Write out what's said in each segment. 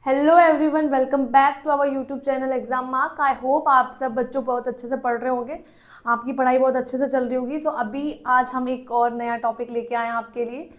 Hello everyone, welcome back to our YouTube channel Exam Mark. I hope आप सब बच्चों बहुत अच्छे से पढ़ रहे होंगे, आपकी पढ़ाई बहुत अच्छे से चल रही होगी। अभी आज हम एक और नया टॉपिक लेके आए हैं आपके लिए।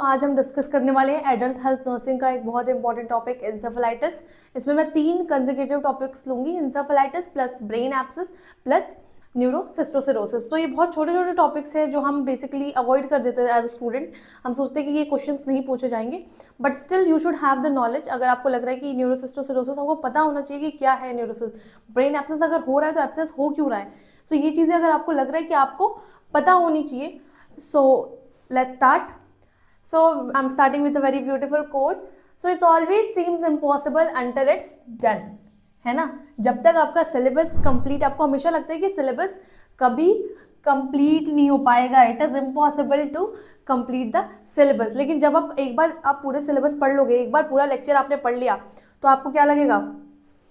आज हम डिस्कस करने वाले हैं एडल्ट हेल्थ नर्सिंग का एक बहुत इंपॉर्टेंट टॉपिक इंसेफेलाइटिस। इसमें मैं 3 कंसेक्यूटिव टॉपिक्स लूंगी, encephalitis plus brain abscess plus neurocysticercosis. तो ये बहुत छोटे छोटे टॉपिक्स हैं जो हम बेसिकली अवॉइड कर देते हैं एज अ स्टूडेंट। हम सोचते हैं कि ये क्वेश्चंस नहीं पूछे जाएंगे, but still you should have the knowledge. अगर आपको लग रहा है कि न्यूरोसिस्टोसिरोसिस, हमको पता होना चाहिए कि क्या है न्यूरोसिस। ब्रेन एब्सेस अगर हो रहा है तो एब्सेस हो क्यों रहा है। ये चीज़ें अगर आपको लग रहा है कि आपको पता होनी चाहिए। Let's start. I'm starting with a very beautiful quote. It always seems impossible until it's done. है ना। जब तक आपका सिलेबस कंप्लीट, आपको हमेशा लगता है कि सिलेबस कभी कंप्लीट नहीं हो पाएगा, it is impossible to complete the syllabus. लेकिन जब आप एक बार आप पूरे सिलेबस पढ़ लोगे, एक बार पूरा लेक्चर आपने पढ़ लिया, तो आपको क्या लगेगा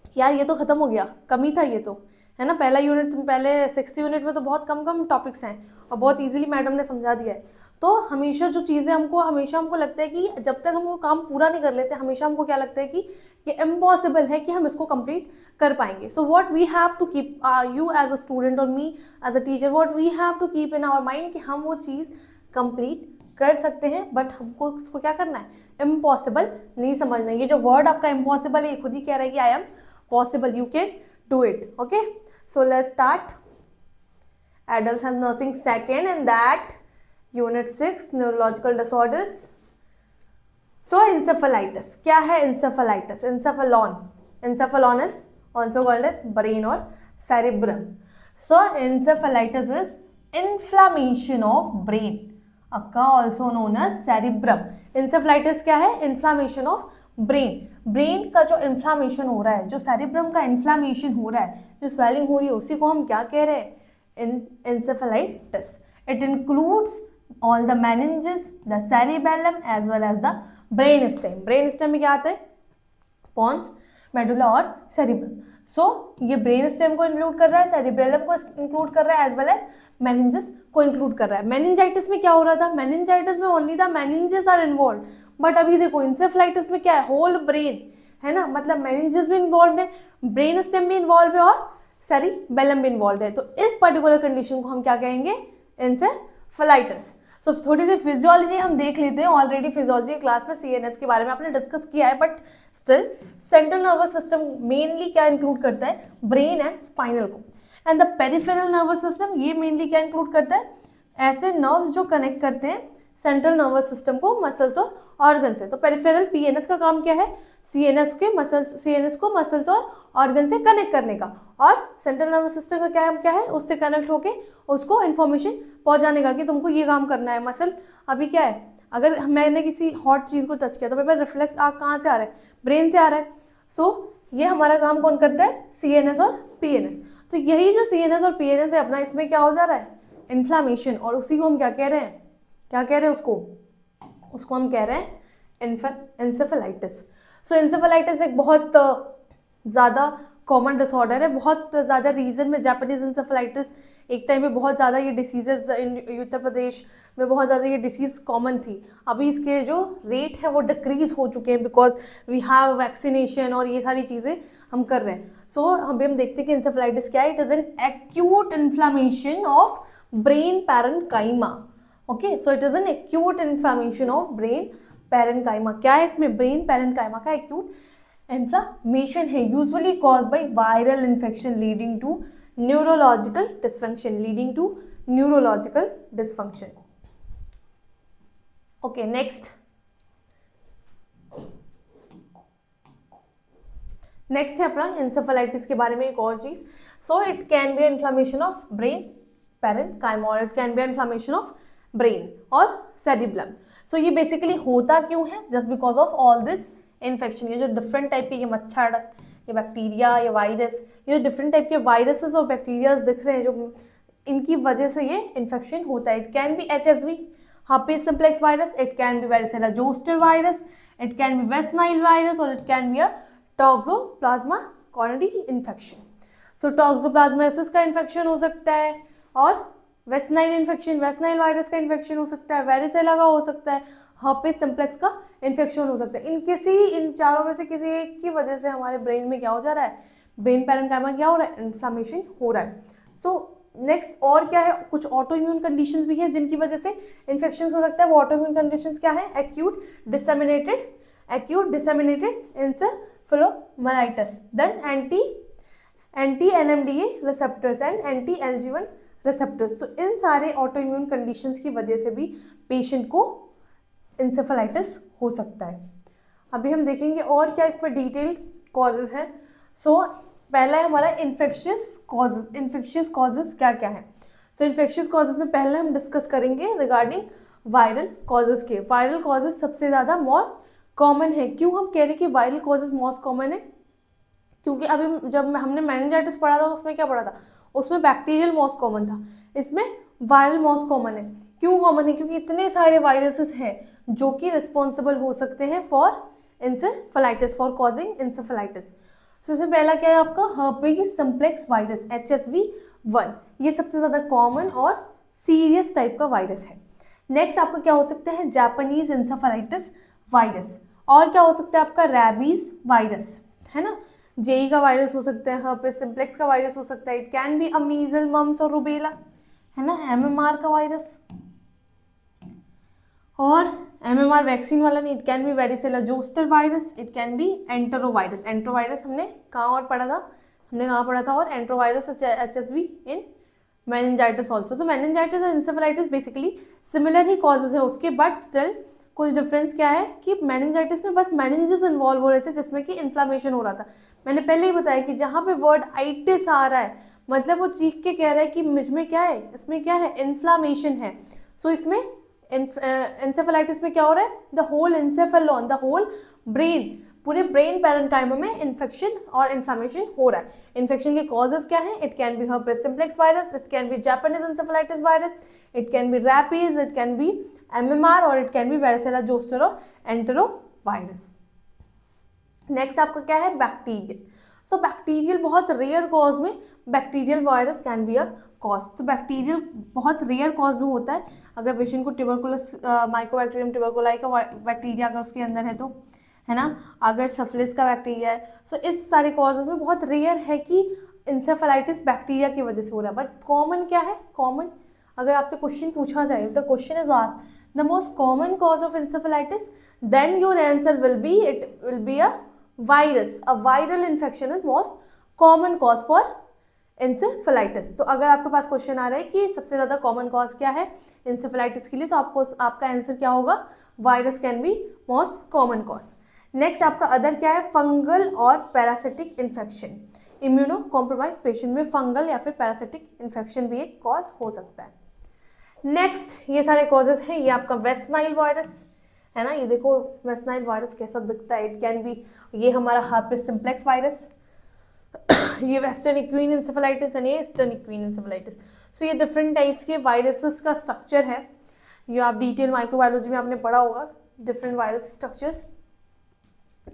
कि यार ये तो खत्म हो गया, कमी था ये तो, है ना। पहला यूनिट, पहले 60 यूनिट में तो बहुत कम कम टॉपिक्स हैं और बहुत इजीली मैडम ने समझा दिया है। तो हमेशा जो चीज़ें हमेशा हमको लगता है कि जब तक हम वो काम पूरा नहीं कर लेते, हमेशा हमको क्या लगता है कि ये इम्पॉसिबल है कि हम इसको कंप्लीट कर पाएंगे। So what we have to keep, you as a student और me as a teacher, what we have to keep in our mind कि हम वो चीज़ कंप्लीट कर सकते हैं, बट हमको इसको क्या करना है, इम्पॉसिबल नहीं समझना। ये जो वर्ड आपका इम्पॉसिबल है, ये खुद ही कह रहा है कि I am possible, you can do it. Okay, so let's start adult health nursing second, and that unit 6 neurological disorders. Encephalitis, क्या है encephalitis? Encephalon is also called as brain or cerebrum. Encephalitis is inflammation of brain, also known as cerebrum. Encephalitis क्या है? Inflammation of brain का जो inflammation हो रहा है, जो सेरिब्रम का इन्फ्लामेशन हो रहा है, जो स्वेलिंग हो रही है, उसी को हम क्या कह रहे हैं, encephalitis. It includes all the meninges, the cerebellum as well as the brainstem. Brainstem में क्या आता है, pons, medulla और cerebrum. ये brainstem को इंक्लूड कर रहा है, cerebellum को इंक्लूड कर रहा है, as well as meninges को इंक्लूड कर रहा है। meningitis में क्या हो रहा था, meningitis में only the meninges are involved, but अभी देखो encephalitis में क्या है, होल ब्रेन है ना। मतलब meninges भी इन्वॉल्व है, brainstem भी इन्वॉल्व है और सेरिबेलम भी इन्वॉल्व है। तो इस पर्टिकुलर कंडीशन को हम क्या कहेंगे, इंसेफेलाइटिस। थोड़ी सी फिजियोलॉजी हम देख लेते हैं। ऑलरेडी फिजियोलॉजी क्लास में सीएनएस के बारे में आपने डिस्कस किया है, but still central nervous system mainly क्या इंक्लूड करता है, ब्रेन एंड स्पाइनल को। And the peripheral nervous system, ये मेनली क्या इंक्लूड करता है, ऐसे नर्व्स जो कनेक्ट करते हैं सेंट्रल नर्वस सिस्टम को मसल्स और ऑर्गन से। तो पेरिफेरल पीएनएस का काम क्या है, सीएनएस को मसल्स और ऑर्गन से कनेक्ट करने का, और सेंट्रल नर्वस सिस्टम का क्या है, उससे कनेक्ट होके उसको इन्फॉर्मेशन पहुंचाने का कि तुमको ये काम करना है। मसल अभी क्या है, अगर मैंने किसी हॉट चीज़ को टच किया तो मेरे पास रिफ्लेक्स आग कहाँ से आ रहा है, ब्रेन से आ रहा है। ये हमारा काम कौन करता है, सीएनएस और पीएनएस। तो यही जो सीएनएस और पीएनएस है अपना, इसमें क्या हो जा रहा है, इन्फ्लामेशन, और उसी को हम क्या कह रहे हैं, उसको हम कह रहे हैं इंसेफेलाइटिस। इंसेफेलाइटिस एक बहुत ज़्यादा कॉमन डिसऑर्डर है, बहुत ज़्यादा रीजन में जापानीज इंसेफेलाइटिस एक टाइम में बहुत ज़्यादा ये डिसीजेज उत्तर प्रदेश में बहुत ज़्यादा ये डिसीज़ कॉमन थी। अभी इसके जो रेट है वो डिक्रीज हो चुके हैं, बिकॉज वी हैव वैक्सीनेशन और ये सारी चीज़ें हम कर रहे हैं। अभी हम देखते हैं कि इंसेफेलाइटिस क्या है, it is an acute inflammation of brain parenchyma. Okay, so it is an acute inflammation of brain parenchyma. क्या है इसमें, ब्रेन पैरेन्काइमा का एक्यूट इन्फ्लामेशन है, usually cause by viral infection leading to neurological dysfunction. Okay, next है अपना encephalitis के बारे में एक और चीज। It can be inflammation of brain parenchyma और it can be inflammation of brain और सेरिब्लम। ये बेसिकली होता क्यों है, just because of all this infection. ये जो डिफरेंट टाइप के, ये मच्छर, ये बैक्टीरिया, ये वायरस, ये जो डिफरेंट टाइप के वायरसेस और बैक्टीरियाज दिख रहे हैं, जो इनकी वजह से ये इन्फेक्शन होता है। It can B HSV, herpes simplex virus, it can be varicella zoster virus, it can be West Nile virus, or it can be a toxoplasma gondii infection. टॉक्सोप्लाज्मासिस का इन्फेक्शन हो सकता है, और वेस्ट नाइल वायरस का infection हो सकता है, varicella का हो सकता है, हर्पेस सिम्प्लेक्स का इन्फेक्शन हो सकता है। इन चारों में से किसी एक की वजह से हमारे ब्रेन में क्या हो जा रहा है, ब्रेन पैरेन्काइमा क्या हो रहा है, इन्फ्लामेशन हो रहा है। सो नेक्स्ट और क्या है, कुछ ऑटो इम्यून कंडीशंस भी है जिनकी वजह से इन्फेक्शन हो सकता है। वो ऑटो इम्यून कंडीशंस क्या है, acute disseminated encephalitis, then anti NMDA receptors and anti LG1 receptors. तो इन सारे ऑटो इम्यून कंडीशंस की वजह से भी पेशेंट को इंसेफेलाइटिस हो सकता है। अभी हम देखेंगे और क्या इस पर डिटेल कॉजेज हैं। सो पहला है हमारा इन्फेक्शियस कॉजेज क्या क्या है। सो इन्फेक्शियस कॉजेज में पहले हम डिस्कस करेंगे रिगार्डिंग वायरल कॉजेज के। वायरल कॉजेज सबसे ज़्यादा मोस्ट कॉमन है। क्यों हम कह रहे हैं कि वायरल कॉजेज मोस्ट कॉमन है, क्योंकि अभी जब हमने मेनिंजाइटिस पढ़ा था तो उसमें क्या पढ़ा था, उसमें बैक्टीरियल मोस्ट कॉमन था, इसमें वायरल मोस्ट कॉमन है। क्यों कॉमन है, क्योंकि इतने सारे वायरसेस हैं जो कि रिस्पॉन्सिबल हो सकते हैं for encephalitis, for causing encephalitis. So इसमें पहला क्या है आपका हर्पेस सिम्प्लेक्स वायरस HSV1, ये सबसे ज़्यादा कॉमन और सीरियस टाइप का वायरस है। नेक्स्ट आपका क्या हो सकता है, जापानीज इंसेफेलाइटिस वायरस, और क्या हो सकता है आपका रैबीज वायरस, है ना, जेई का वायरस हो सकता है, हर्पेस सिम्प्लेक्स का वायरस हो सकता है, it can be a measles mumps और रूबेला, है ना, MMR का वायरस, और MMR वैक्सीन वाला नहीं, it can be varicella zoster virus, it can be enterovirus. Enterovirus हमने कहाँ और पढ़ा था, और enterovirus HSV in meningitis also. तो मेनिंजाइटिस और इंसेफेलाइटिस बेसिकली सिमिलर ही कॉजेज है उसके, बट स्टिल कुछ डिफरेंस क्या है कि मेनिंजाइटिस में बस मेनिंजेस इन्वॉल्व हो रहे थे जिसमें कि इन्फ्लामेशन हो रहा था। मैंने पहले ही बताया कि जहाँ पे वर्ड आइटिस आ रहा है मतलब वो चीख के कह रहा है कि मुझ में क्या है, इसमें क्या है, इन्फ्लामेशन है। सो इसमें इंसेफेलाइटिस में क्या हो रहा है, the whole encephalon, the whole brain, पूरे ब्रेन पैरेन्काइमा में इन्फेक्शन और इन्फ्लामेशन हो रहा है। इन्फेक्शन के कॉजेज क्या है, it can be herpes simplex virus, it can be Japanese encephalitis virus, it can be rabies, it can be MMR, और it can be varicella zoster और एंटेरो वायरस। नेक्स्ट आपका क्या है, बैक्टीरियल। सो बैक्टीरियल बहुत rare cause में bacterial virus can be a cause. तो bacterial बहुत rare cause में होता है अगर पेशेंट को ट्यूबरकुलस माइकोबैक्टीरियम ट्यूबरकुलाई का बैक्टीरिया अगर उसके अंदर है तो, है ना, अगर सफलिस का बैक्टीरिया है। सो इस सारे कॉजेज में बहुत रेयर है कि इंसेफेलाइटिस बैक्टीरिया की वजह से हो रहा है। बट कॉमन क्या है, कॉमन अगर आपसे क्वेश्चन पूछा जाए, the question is asked the most common cause of encephalitis, then your answer will be it will be a virus. A viral infection is most common cause for encephalitis. तो अगर आपके पास question आ रहा है कि सबसे ज़्यादा कॉमन कॉज क्या है इंसेफेलाइटिस के लिए, तो आपको आपका आंसर क्या होगा, virus can be most common cause. Next आपका अदर क्या है, फंगल और parasitic infection. Immuno compromise patient में फंगल या फिर पैरासिटिक इन्फेक्शन भी एक कॉज हो सकता है। नेक्स्ट ये सारे कॉजेज हैं, ये आपका वेस्ट नाइल वायरस है ना, ये देखो वेस्ट नाइल वायरस कैसा दिखता है, इट कैन बी, ये हमारा हर्पेस सिम्प्लेक्स वायरस, ये वेस्टर्न इक्वीन इंसेफेलाइटिस एंड ये ईस्टर्न इक्वीन इंसेफेलाइटिस। सो ये डिफरेंट टाइप्स के वायरसेस का स्ट्रक्चर है, ये आप डिटेल माइक्रोबायोलॉजी में आपने पढ़ा होगा, different virus structures.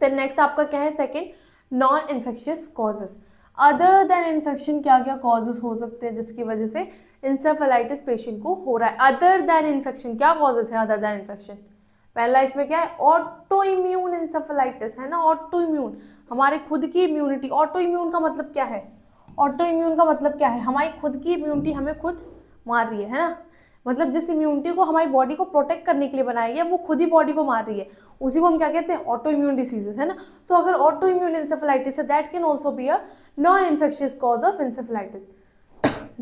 Then next आपका क्या है, second non infectious causes. Other than infection क्या क्या कॉजेज हो सकते हैं जिसकी वजह से इंसेफेलाइटिस पेशेंट को हो रहा है। अदर देन इन्फेक्शन क्या कॉजेज है, अदर देन इन्फेक्शन, पहला इसमें क्या है, ऑटो इम्यून इंसेफेलाइटिस, है ना, ऑटो इम्यून हमारे खुद की इम्यूनिटी। ऑटो इम्यून का मतलब क्या है, ऑटो इम्यून का मतलब क्या है, हमारी खुद की इम्यूनिटी हमें खुद मार रही है ना, मतलब जिस इम्यूनिटी को हमारी बॉडी को प्रोटेक्ट करने के लिए बनाई है वो खुद ही बॉडी को मार रही है, उसी को हम क्या कहते हैं, ऑटो इम्यून डिसीजेस, है ना। सो अगर ऑटो इम्यून इंसेफेलाइटिस है, that can also be a non infectious cause of encephalitis.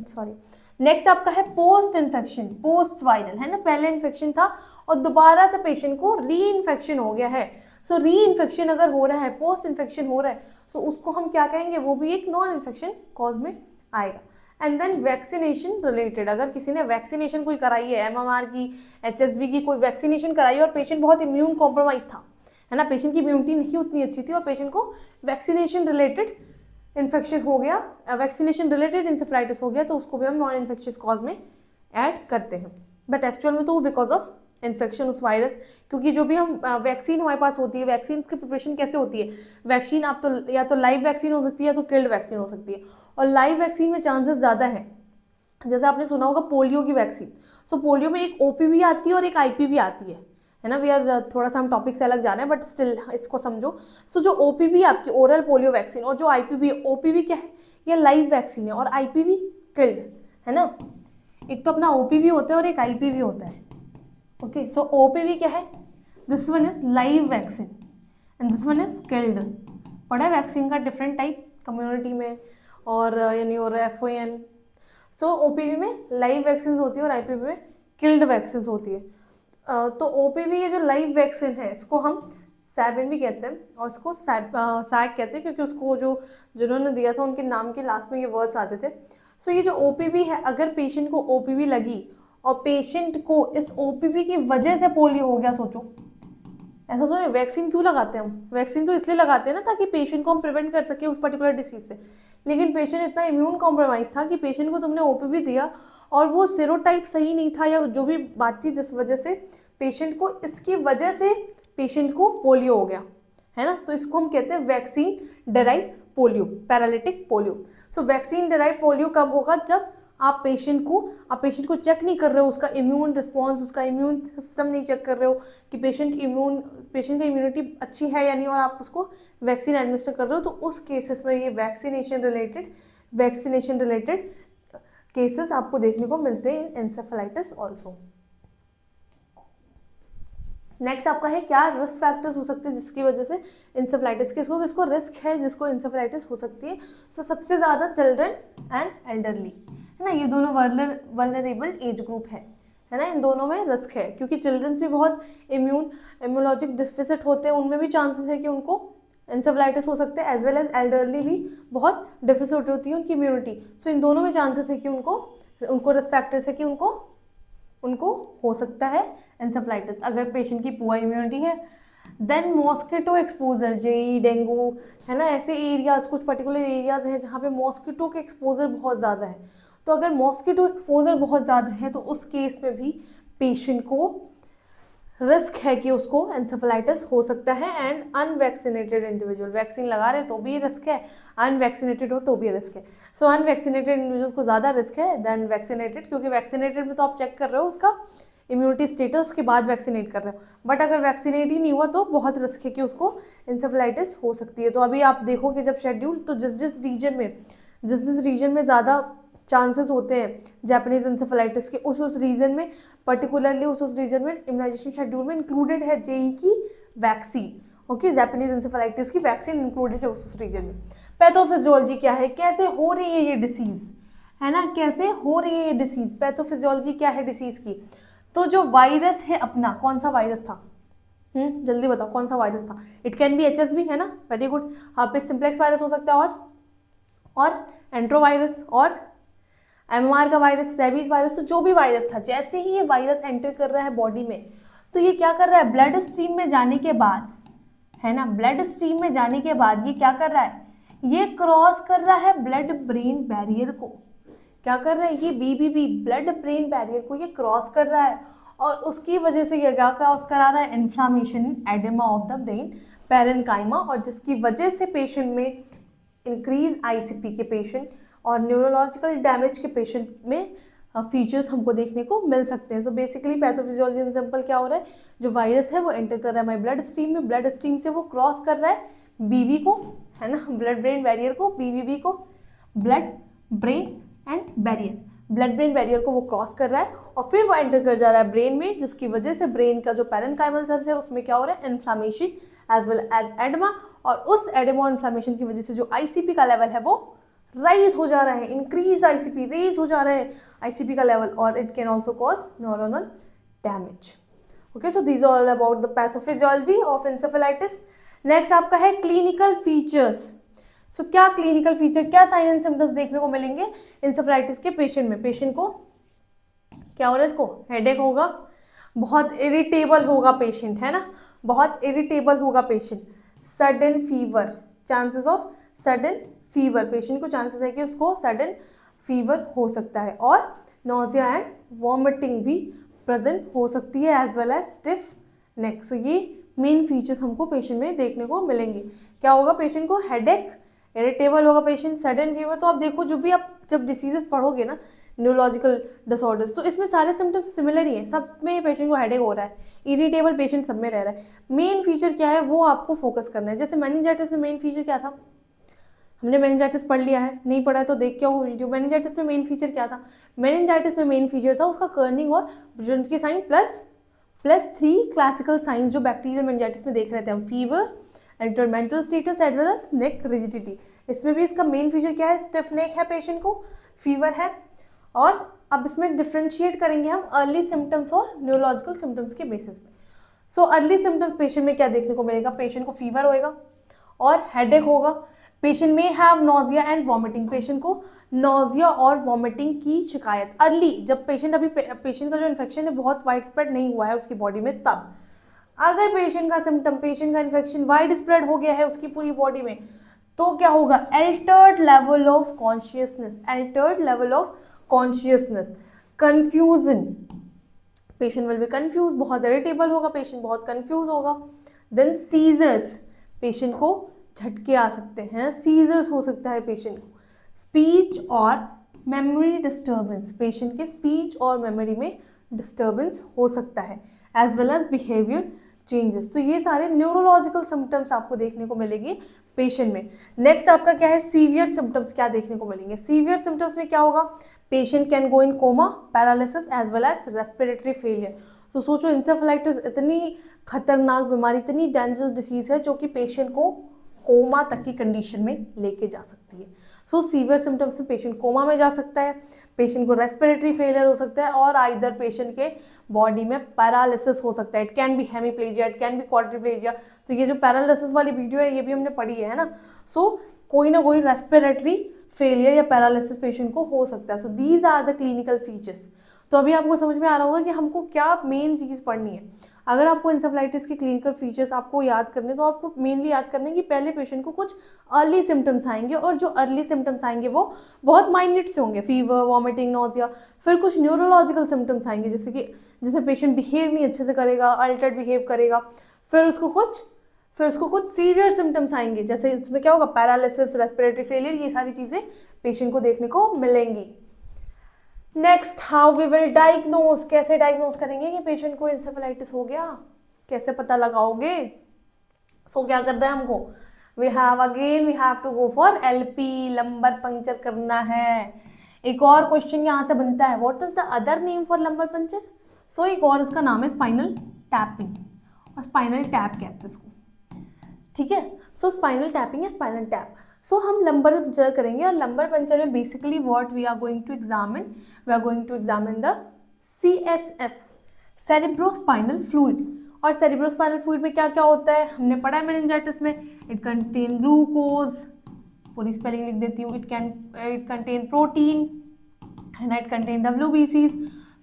Sorry. Next आपका है पोस्ट इन्फेक्शन, पोस्ट वायरल, है ना, पहले इन्फेक्शन था और दोबारा से पेशेंट को री इन्फेक्शन हो गया है। सो री इन्फेक्शन अगर हो रहा है, पोस्ट इन्फेक्शन हो रहा है, सो उसको हम क्या कहेंगे, वो भी एक नॉन इन्फेक्शन कॉज में आएगा। एंड देन वैक्सीनेशन रिलेटेड, अगर किसी ने वैक्सीनेशन कोई कराई है, MMR की, HSV की कोई वैक्सीनेशन कराई है और पेशेंट बहुत इम्यून कॉम्प्रोमाइज था, है ना, पेशेंट की इम्यूनिटी नहीं उतनी अच्छी थी और पेशेंट को वैक्सीनेशन रिलेटेड इन्फेक्शन हो गया, वैक्सीनेशन रिलेटेड इंसेफेलाइटिस हो गया, तो उसको भी हम नॉन इन्फेक्शियस कॉज में ऐड करते हैं। बट एक्चुअल में तो वो बिकॉज ऑफ इन्फेक्शन उस वायरस, क्योंकि जो भी हम वैक्सीन हमारे पास होती है, वैक्सीन की प्रिपरेशन कैसे होती है, वैक्सीन आप तो या तो लाइव वैक्सीन हो सकती है या तो किल्ड वैक्सीन हो सकती है, और लाइव वैक्सीन में चांसेस ज़्यादा है, जैसे आपने सुना होगा पोलियो की वैक्सीन। सो पोलियो में एक OPV आती है और एक IPV आती है है ना। वी आर थोड़ा सा हम टॉपिक से अलग जा रहे हैं, बट स्टिल इसको समझो। सो जो ओपीवी आपकी ओरल पोलियो वैक्सीन, और जो आईपीवी, ओपीवी क्या है, ये लाइव वैक्सीन है, और आईपीवी किल्ड, है ना। एक तो अपना ओपीवी होता है और एक आईपीवी होता है। ओके, सो ओपीवी क्या है, this one is live vaccine and this one is killed. पढ़ा है वैक्सीन का डिफरेंट टाइप कम्युनिटी में, और यानी और FON। सो ओपीवी में लाइव वैक्सीन होती है और आईपीवी में किल्ड वैक्सीन होती है। तो ओपीवी ये जो लाइव वैक्सीन है इसको हम सैबिन भी कहते हैं, और इसको सैक कहते हैं, क्योंकि उसको जो जिन्होंने दिया था उनके नाम के लास्ट में ये वर्ड्स आते थे। सो ये जो ओपीवी है, अगर पेशेंट को ओपीवी लगी और पेशेंट को इस ओपीवी की वजह से पोलियो हो गया, सोचो ऐसा सुने, वैक्सीन क्यों लगाते हैं हम, वैक्सीन तो इसलिए लगाते हैं ना ताकि पेशेंट को हम प्रिवेंट कर सके उस पर्टिकुलर डिसीज से। लेकिन पेशेंट इतना इम्यून कॉम्प्रोमाइज था कि पेशेंट को तुमने ओपीवी दिया और वो सेरोटाइप सही नहीं था, या जो भी बात थी जिस वजह से पेशेंट को, इसकी वजह से पेशेंट को पोलियो हो गया, है ना। तो इसको हम कहते हैं vaccine derive polio, paralytic polio. So vaccine derive polio कब होगा, जब आप पेशेंट को चेक नहीं कर रहे हो, उसका इम्यून रिस्पॉन्स, उसका इम्यून सिस्टम नहीं चेक कर रहे हो कि पेशेंट का इम्यूनिटी अच्छी है या नहीं, और आप उसको वैक्सीन एडमिनिस्टर कर रहे हो, तो उस केसेस में ये वैक्सीनेशन रिलेटेड केसेस आपको देखने को मिलते हैं इन एंसेफेलाइटिस ऑल्सो। नेक्स्ट आपका है क्या रिस्क फैक्टर्स हो सकते हैं जिसकी वजह से इंसेफेलाइटिस, किसको रिस्क है जिसको इंसेफेलाइटिस हो सकती है। सो सबसे ज़्यादा चिल्ड्रन एंड एल्डरली, है ना, ये दोनों वल्नरेबल एज ग्रुप है ना, इन दोनों में रिस्क है, क्योंकि चिल्ड्रंस भी बहुत इम्यूनोलॉजिक डिफिसिट होते हैं, उनमें भी चांसेस है कि उनको इंसेफेलाइटिस हो सकते हैं, एज वेल एज एल्डरली भी बहुत डिफिसिट होती है उनकी इम्यूनिटी। सो इन दोनों में चांसेस है कि उनको रिस्क फैक्टर्स है कि उनको हो सकता है इंसेफेलाइटिस अगर पेशेंट की पुअर इम्यूनिटी है। Then mosquito exposure, JE, dengue, है ना, ऐसे एरियाज, कुछ पर्टिकुलर एरियाज हैं जहाँ पे मॉस्किटो के एक्सपोजर बहुत ज़्यादा है। तो अगर मॉस्किटो एक्सपोजर बहुत ज़्यादा है तो उस केस में भी पेशेंट को रिस्क है कि उसको इंसेफेलाइटिस हो सकता है। एंड अनवैक्सीनेटेड इंडिविजुअल, वैक्सीन लगा रहे तो भी रिस्क है, अनवैक्सीनेटेड हो तो भी रिस्क है। सो अनवैक्सीनेटेड इंडिविजुअल को ज़्यादा रिस्क है देन वैक्सीनेटेड, क्योंकि वैक्सीनेटेड में तो आप चेक कर रहे हो उसका इम्यूनिटी स्टेटस, उसके बाद वैक्सीनेट कर रहे हो, बट अगर वैक्सीनेट ही नहीं हुआ तो बहुत रिस्क है कि उसको इंसेफेलाइटिस हो सकती है। तो अभी आप देखोगे जब शेड्यूल, तो जिस रीजन में ज़्यादा चांसेस होते हैं जापानीज इंसेफेलाइटिस के, उस रीजन में पर्टिकुलरली उस रीजन में इम्यूनाइजेशन शेड्यूल में इंक्लूडेड है जेई की वैक्सीन। ओके, जापानीज इंसेफेलाइटिस की वैक्सीन इंक्लूडेड है उस रीजन में। पैथोफिजियोलॉजी क्या है, कैसे हो रही है ये डिसीज, है ना, कैसे हो रही है ये डिसीज, पैथोफिजियोलॉजी क्या है डिसीज की। तो जो वायरस है अपना, कौन सा वायरस था, जल्दी बताओ कौन सा वायरस था। इट कैन बी HSV, है ना, वेरी गुड। यहाँ पे सिंप्लेक्स वायरस हो सकता है, और एंट्रोवायरस, और MMR का वायरस, रेबीज वायरस। तो जो भी वायरस था, जैसे ही ये वायरस एंटर कर रहा है बॉडी में, तो ये क्या कर रहा है, ब्लड स्ट्रीम में जाने के बाद, है ना, ब्लड स्ट्रीम में जाने के बाद ये क्या कर रहा है, ये क्रॉस कर रहा है ब्लड ब्रेन बैरियर को। क्या कर रहा है, ये BBB, ब्लड ब्रेन बैरियर को ये क्रॉस कर रहा है, और उसकी वजह से ये क्या क्रॉस करा रहा है, inflammation in oedema of the brain parenchyma, और जिसकी वजह से पेशेंट में इंक्रीज ICP के पेशेंट और न्यूरोलॉजिकल डैमेज के पेशेंट में फीचर्स हमको देखने को मिल सकते हैं। सो बेसिकली पैथोफिजियोलॉजी एग्जाम्पल क्या हो रहा है, जो वायरस है वो एंटर कर रहा है हमारे ब्लड स्ट्रीम में, ब्लड स्ट्रीम से वो क्रॉस कर रहा है BB को, है ना, ब्लड ब्रेन बैरियर को, BBB को, blood brain and barrier, blood brain barrier को वो क्रॉस कर रहा है, और फिर वो एंटर कर जा रहा है ब्रेन में, जिसकी वजह से ब्रेन का जो पैरेन्काइमल सेल्स है उसमें क्या हो रहा है, inflammation as well as edema, और उस एडेमा इन्फ्लामेशन की वजह से जो ICP का लेवल है वो राइज हो जा रहा है, इंक्रीज ICP, रेज हो जा रहा है ICP का लेवल, और it can also cause neuronal damage. Okay, so these all about the pathophysiology of encephalitis. Next आपका है क्लिनिकल फीचर्स। सो क्या क्लिनिकल फीचर, क्या साइन एंड सिम्टम्स देखने को मिलेंगे इंसेफेलाइटिस के पेशेंट में। पेशेंट को क्या हो रहा है, इसको हेडेक होगा, बहुत इरिटेबल होगा पेशेंट, है ना, बहुत इरिटेबल होगा patient. Sudden fever, chances of sudden fever, patient को चांसेस है कि उसको सडन फीवर हो सकता है, और नोजिया एंड वॉमिटिंग भी प्रेजेंट हो सकती है, एज वेल एज स्टिफ नेक। सो ये मेन फीचर्स हमको पेशेंट में देखने को मिलेंगे। क्या होगा, पेशेंट को हेडेक, इरिटेबल होगा पेशेंट, सडन फीवर। तो आप देखो, जो भी आप जब डिसीजेस पढ़ोगे ना, न्यूरोलॉजिकल डिसऑर्डर्स। तो इसमें सारे सिम्टम्स सिमिलर ही हैं, सब में पेशेंट को हेडेक हो रहा है, इरिटेबल पेशेंट सब में रह रहा है। मेन फीचर क्या है वो आपको फोकस करना है। जैसे मेनिंजाइटिस में मेन फीचर क्या था, हमने मेनिंजाइटिस पढ़ लिया है, नहीं पढ़ा है तो देख के आओ वीडियो। मेनिंजाइटिस में मेन फीचर क्या था, मेनिंजाइटिस में मेन फीचर था उसका कर्निंग और Brudzinski sign plus 3 classical signs जो बैक्टीरियल मेनिंजाइटिस में देख रहे थे हम, फीवर, एंटरमेंटल status as well as neck rigidity. इसमें भी इसका मेन फीचर क्या है, स्टिफ नेक है पेशेंट को, फीवर है। और अब इसमें डिफ्रेंशिएट करेंगे हम अर्ली सिम्टम्स और न्यूरोलॉजिकल सिम्टम्स के बेसिस पे। सो अर्ली सिम्टम्स पेशेंट में क्या देखने को मिलेगा, पेशेंट को फीवर होएगा और हेडेक होगा। पेशेंट में have nausea and vomiting, patient को नोजिया और वॉमिटिंग की शिकायत अर्ली, जब पेशेंट अभी पेशेंट का जो इन्फेक्शन है बहुत वाइड स्प्रेड नहीं हुआ है उसकी बॉडी में, तब अगर पेशेंट का सिम्टम, पेशेंट का इन्फेक्शन वाइड स्प्रेड हो गया है उसकी पूरी बॉडी में, तो क्या होगा, Altered level of consciousness, Altered level of consciousness, confusion, patient will be confuse, बहुत इरिटेबल होगा पेशेंट, बहुत कंफ्यूज होगा। देन सीजर्स, पेशेंट को झटके आ सकते हैं, सीजर्स हो सकता है पेशेंट को। स्पीच और मेमोरी डिस्टर्बेंस, पेशेंट के स्पीच और मेमोरी में डिस्टर्बेंस हो सकता है, as well as behaviour changes. तो ये सारे न्यूरोलॉजिकल सिम्टम्स आपको देखने को मिलेंगे पेशेंट में। नेक्स्ट आपका क्या है, सीवियर सिम्टम्स क्या देखने को मिलेंगे। सीवियर सिम्टम्स में क्या होगा, patient can go in coma, paralysis as well as respiratory failure. तो सोचो इंसेफेलाइटिस इतनी खतरनाक बीमारी, इतनी डेंजरस डिसीज है जो कि पेशेंट को कोमा तक की कंडीशन में लेके जा सकती है। सो सीवियर सिम्टम्स में पेशेंट कोमा में जा सकता है, पेशेंट को रेस्पिरेटरी फेलियर हो सकता है, और आइदर पेशेंट के बॉडी में पैरालिसिस हो सकता है। It can B hemiplegia, it can B quadriplegia. तो ये जो पैरालिसिस वाली वीडियो है ये भी हमने पढ़ी है ना। सो कोई ना कोई रेस्पिरेटरी फेलियर या पैरालिसिस पेशेंट को हो सकता है। So these are the clinical features. तो अभी आपको समझ में आ रहा होगा कि हमको क्या मेन चीज़ पढ़नी है। अगर आपको इंसेफेलाइटिस के क्लिनिकल फीचर्स आपको याद करने, तो आपको मेनली याद करने कि पहले पेशेंट को कुछ अर्ली सिम्टम्स आएंगे, और जो अर्ली सिम्टम्स आएंगे वो बहुत माइन्यूट से होंगे, फीवर, वॉमिटिंग, नोजिया। फिर कुछ न्यूरोलॉजिकल सिम्टम्स आएंगे, जैसे कि जिसमें पेशेंट बिहेव नहीं अच्छे से करेगा, अल्टर्ड बिहेव करेगा। फिर उसको कुछ सीवियर सिम्टम्स आएंगे, जैसे इसमें क्या होगा, पैरालिसिस, रेस्पिरेटरी फेलियर, ये सारी चीज़ें पेशेंट को देखने को मिलेंगी। Next, how we will diagnose, कैसे डायग्नोज करेंगे कि पेशेंट को इंसेफेलाइटिस हो गया, कैसे पता लगाओगे। सो क्या करना है हमको, we have to go for LP, lumbar puncture करना है। एक और क्वेश्चन यहाँ से बनता है, what is the other name for lumbar puncture. So एक और इसका नाम है स्पाइनल टैपिंग, और स्पाइनल टैप कहते हैं इसको, ठीक है। सो स्पाइनल टैपिंग या स्पाइनल टैप। सो हम लंबर पंक्चर करेंगे, और लंबर पंक्चर में basically what we are going to examine, we are going to examine the CSF, cerebrospinal fluid. और सेरेब्रोस्पाइनल फ्लूइड में क्या क्या होता है हमने पढ़ा है मेनिंजाइटिस में। इट कंटेन ग्लूकोज, पूरी स्पेलिंग लिख देती हूँ, it contain protein and it contain WBCs।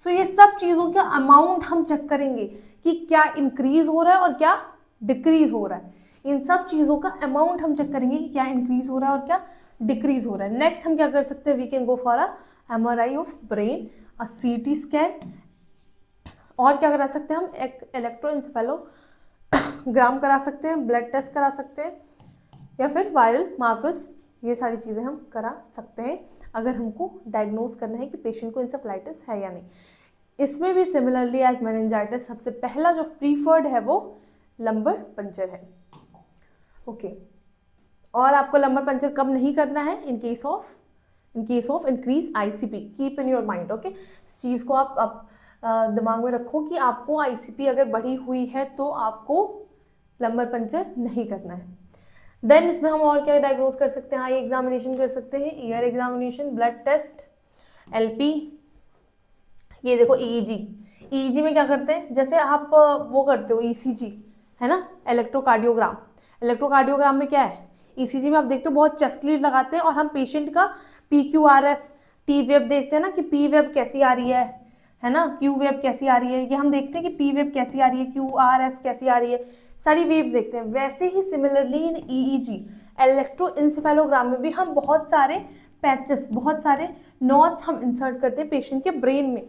सो ये सब चीज़ों का अमाउंट हम चेक करेंगे कि क्या इंक्रीज हो रहा है और क्या डिक्रीज हो रहा है। इन सब चीज़ों का अमाउंट हम चेक करेंगे कि क्या इंक्रीज हो रहा है और क्या डिक्रीज हो रहा है। नेक्स्ट हम क्या कर सकते हैं, we can go for a MRI of brain, a CT scan, और क्या करा सकते हैं हम, एक इलेक्ट्रोएन्सेफेलोग्राम करा सकते हैं, ब्लड टेस्ट करा सकते हैं, या फिर वायरल मार्कर्स। ये सारी चीज़ें हम करा सकते हैं अगर हमको डायग्नोज करना है कि पेशेंट को इंसेफेलाइटिस है या नहीं। इसमें भी सिमिलरली एज मेनिंजाइटिस सबसे पहला जो प्रीफर्ड है वो लंबर पंक्चर है। ओके और आपको लंबर पंक्चर कब नहीं करना है, इन case of increase ICP, keep in your mind. Okay, इस चीज़ को आप दिमाग में रखो कि आपको ICP अगर बढ़ी हुई है तो आपको लंबर पंक्चर नहीं करना है। देन इसमें हम और क्या डायग्नोज कर सकते हैं, आई एग्जामिनेशन कर सकते हैं, ear examination, blood test, LP। ये देखो EEG में क्या करते हैं, जैसे आप वो करते हो ECG है ना, इलेक्ट्रोकार्डियोग्राम में क्या है, ECG में आप देखते हो बहुत चेस्ट लीड लगाते हैं और हम पेशेंट का PQRS, T वेव देखते हैं ना कि P वेव कैसी आ रही है ना, Q वेव कैसी आ रही है, ये हम देखते हैं कि P वेव कैसी आ रही है, QRS कैसी आ रही है, सारी वेव्स देखते हैं। वैसे ही सिमिलरली इन EEG, इलेक्ट्रोएन्सेफेलोग्राम में भी हम बहुत सारे पैचेस, बहुत सारे नॉट्स हम इंसर्ट करते हैं पेशेंट के ब्रेन में,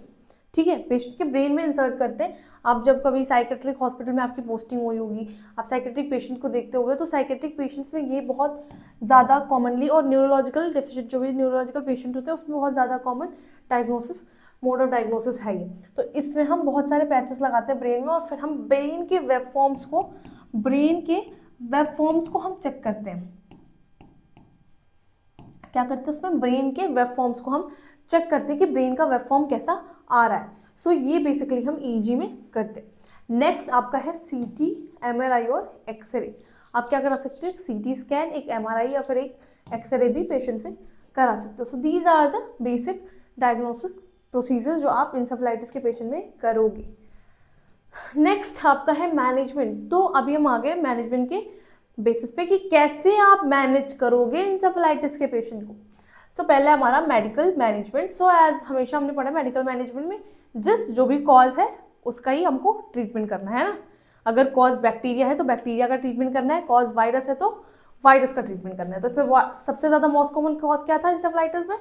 ठीक है, पेशेंट के ब्रेन में इंसर्ट करते हैं। आप जब कभी साइकेट्रिक हॉस्पिटल में आपकी पोस्टिंग हुई होगी, आप साइकेट्रिक पेशेंट को देखते होगे, तो साइकेट्रिक पेशेंट्स में ये बहुत ज़्यादा कॉमनली, और न्यूरोलॉजिकल डेफिशिएंट जो भी न्यूरोलॉजिकल पेशेंट होते हैं उसमें बहुत ज़्यादा common diagnosis, mode of diagnosis है ये। तो इसमें हम बहुत सारे पैचेस लगाते हैं ब्रेन में और फिर हम ब्रेन के वेब फॉर्म्स को हम चेक करते हैं। क्या करते हैं इसमें, ब्रेन के वेब फॉर्म्स को हम चेक करते हैं कि ब्रेन का वेब फॉर्म कैसा आ रहा है। सो ये बेसिकली हम ईईजी में करते हैं। नेक्स्ट आपका है सीटी, एमआरआई और एक्सरे। आप क्या करा सकते हैं, सीटी स्कैन, एक एमआरआई या फिर एक एक्सरे भी पेशेंट से करा सकते हो। So these are the basic diagnostic procedure जो आप इंसेफेलाइटिस के पेशेंट में करोगे। नेक्स्ट आपका है मैनेजमेंट। तो अभी हम आ गए मैनेजमेंट के बेसिस पे कि कैसे आप मैनेज करोगे इंसेफेलाइटिस के पेशेंट को। सो पहले हमारा मेडिकल मैनेजमेंट। सो एज हमेशा हमने पढ़ा मेडिकल मैनेजमेंट में जस्ट जो भी कॉज है उसका ही हमको ट्रीटमेंट करना है ना। अगर कॉज बैक्टीरिया है तो बैक्टीरिया का ट्रीटमेंट करना है, कॉज वायरस है तो वायरस का ट्रीटमेंट करना है। तो इसमें सबसे ज़्यादा मोस्ट कॉमन कॉज क्या था इंसेफेलाइटिस में,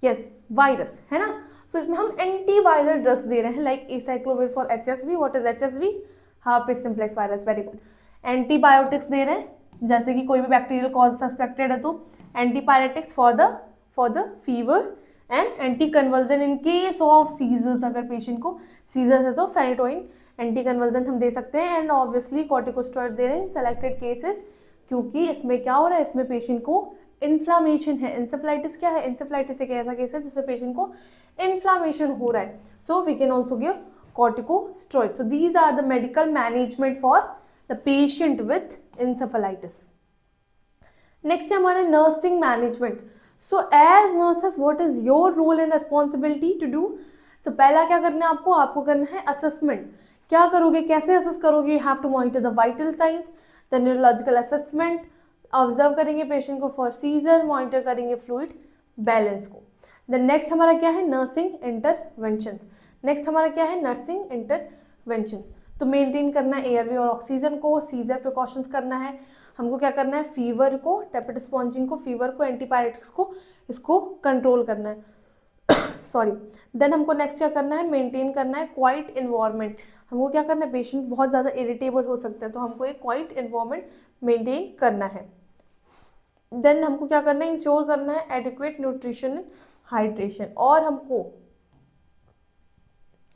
यस वायरस है ना। सो इसमें हम एंटीवायरल ड्रग्स दे रहे हैं like acyclovir for HSV. What is HSV, herpes simplex virus, very good. Antibiotics दे रहे हैं, जैसे कि कोई भी बैक्टीरियल कॉज सस्पेक्टेड है तो antipyretics for the fever and anti conversion in case of seizures. अगर पेशेंट को सीजर्स है तो फेनिटोइन एंटी कन्वर्जन हम दे सकते हैं। एंड ऑब्वियसली कॉर्टिकोस्टेरॉइड दे रहे हैं सेलेक्टेड केसेस, क्योंकि इसमें क्या हो रहा है, इसमें पेशेंट को इन्फ्लामेशन है। इंसेफेलाइटिस क्या है, इंसेफेलाइटिस एक ऐसा केस है जिसमें पेशेंट को इन्फ्लामेशन हो रहा है। So we can also give corticosteroids. So these are the medical management for the patient with encephalitis. Next है हमारा nursing management. So as nurses, what is your role and responsibility to do? So पहला क्या करना है आपको करना है assessment. क्या करोगे, कैसे assess करोगे? You have to monitor the vital signs, the neurological assessment, observe करेंगे पेशेंट को फॉर सीजर, मॉनिटर करेंगे फ्लूइड बैलेंस को। देन नेक्स्ट हमारा क्या है, नर्सिंग इंटरवेंशन। नेक्स्ट हमारा क्या है, नर्सिंग इंटरवेंशन। तो मेंटेन करना है एयरवे और ऑक्सीजन को, सीजर प्रिकॉशंस करना है हमको, क्या करना है फीवर को, टेपेट स्पॉन्जिंग को, फीवर को, एंटीपायरेटिक्स को, इसको कंट्रोल करना है सॉरी। देन हमको नेक्स्ट क्या करना है, मेंटेन करना है क्वाइट इन्वायरमेंट। हमको क्या करना है, पेशेंट बहुत ज़्यादा इरिटेबल हो सकते हैं तो हमको एक क्वाइट इन्वायरमेंट मेंटेन करना है। देन हमको क्या करना है, इंश्योर करना है एडिक्वेट न्यूट्रिशन एंड हाइड्रेशन। और हमको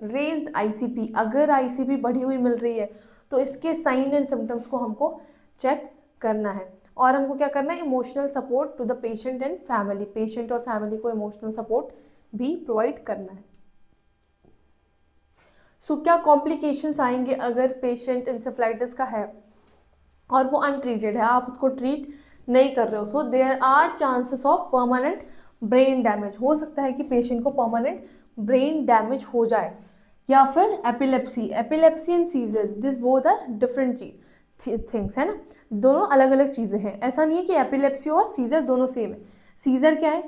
रेज्ड आईसीपी, अगर आईसीपी बढ़ी हुई मिल रही है तो इसके साइन एंड सिम्टम्स को हमको चेक करना है। और हमको क्या करना है, emotional support to the patient and family, patient और फैमिली को इमोशनल सपोर्ट भी प्रोवाइड करना है। सो क्या कॉम्प्लिकेशंस आएंगे अगर पेशेंट इंसेफेलाइटिस का है और वो अनट्रीटेड है, आप उसको ट्रीट नहीं कर रहे हो। So there are chances of permanent brain damage. हो सकता है कि पेशेंट को परमानेंट ब्रेन डैमेज हो जाए, या फिर epilepsy and seizure, this both are different things है ना, दोनों अलग अलग चीज़ें हैं। ऐसा नहीं है कि एपिलेप्सी और सीजर दोनों सेम है। सीजर क्या है,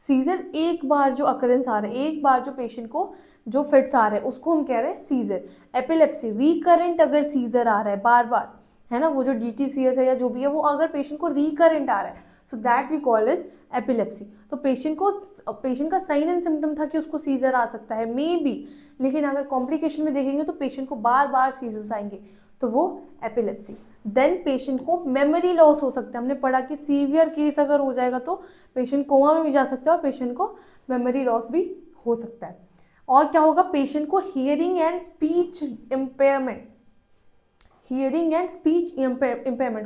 सीजर एक बार जो अकरेंस आ रहा है, एक बार जो पेशेंट को जो फिट्स आ रहे हैं उसको हम कह रहे हैं सीजर। एपिलेप्सी रिकरेंट अगर सीजर आ रहा है बार बार, है ना, वो जो DTCS है या जो भी है वो अगर पेशेंट को रिकरेंट आ रहा है, so that we call is epilepsy. तो पेशेंट का साइन एंड सिम्टम था कि उसको सीजर आ सकता है मे बी, लेकिन अगर कॉम्प्लिकेशन में देखेंगे तो पेशेंट को बार बार सीजर्स आएंगे तो वो एपिलेप्सी। देन पेशेंट को मेमोरी लॉस हो सकता है। हमने पढ़ा कि सीवियर केस अगर हो जाएगा तो पेशेंट कोमा में भी जा सकता है और पेशेंट को मेमोरी लॉस भी हो सकता है। और क्या होगा, पेशेंट को हियरिंग एंड स्पीच इम्पेयरमेंट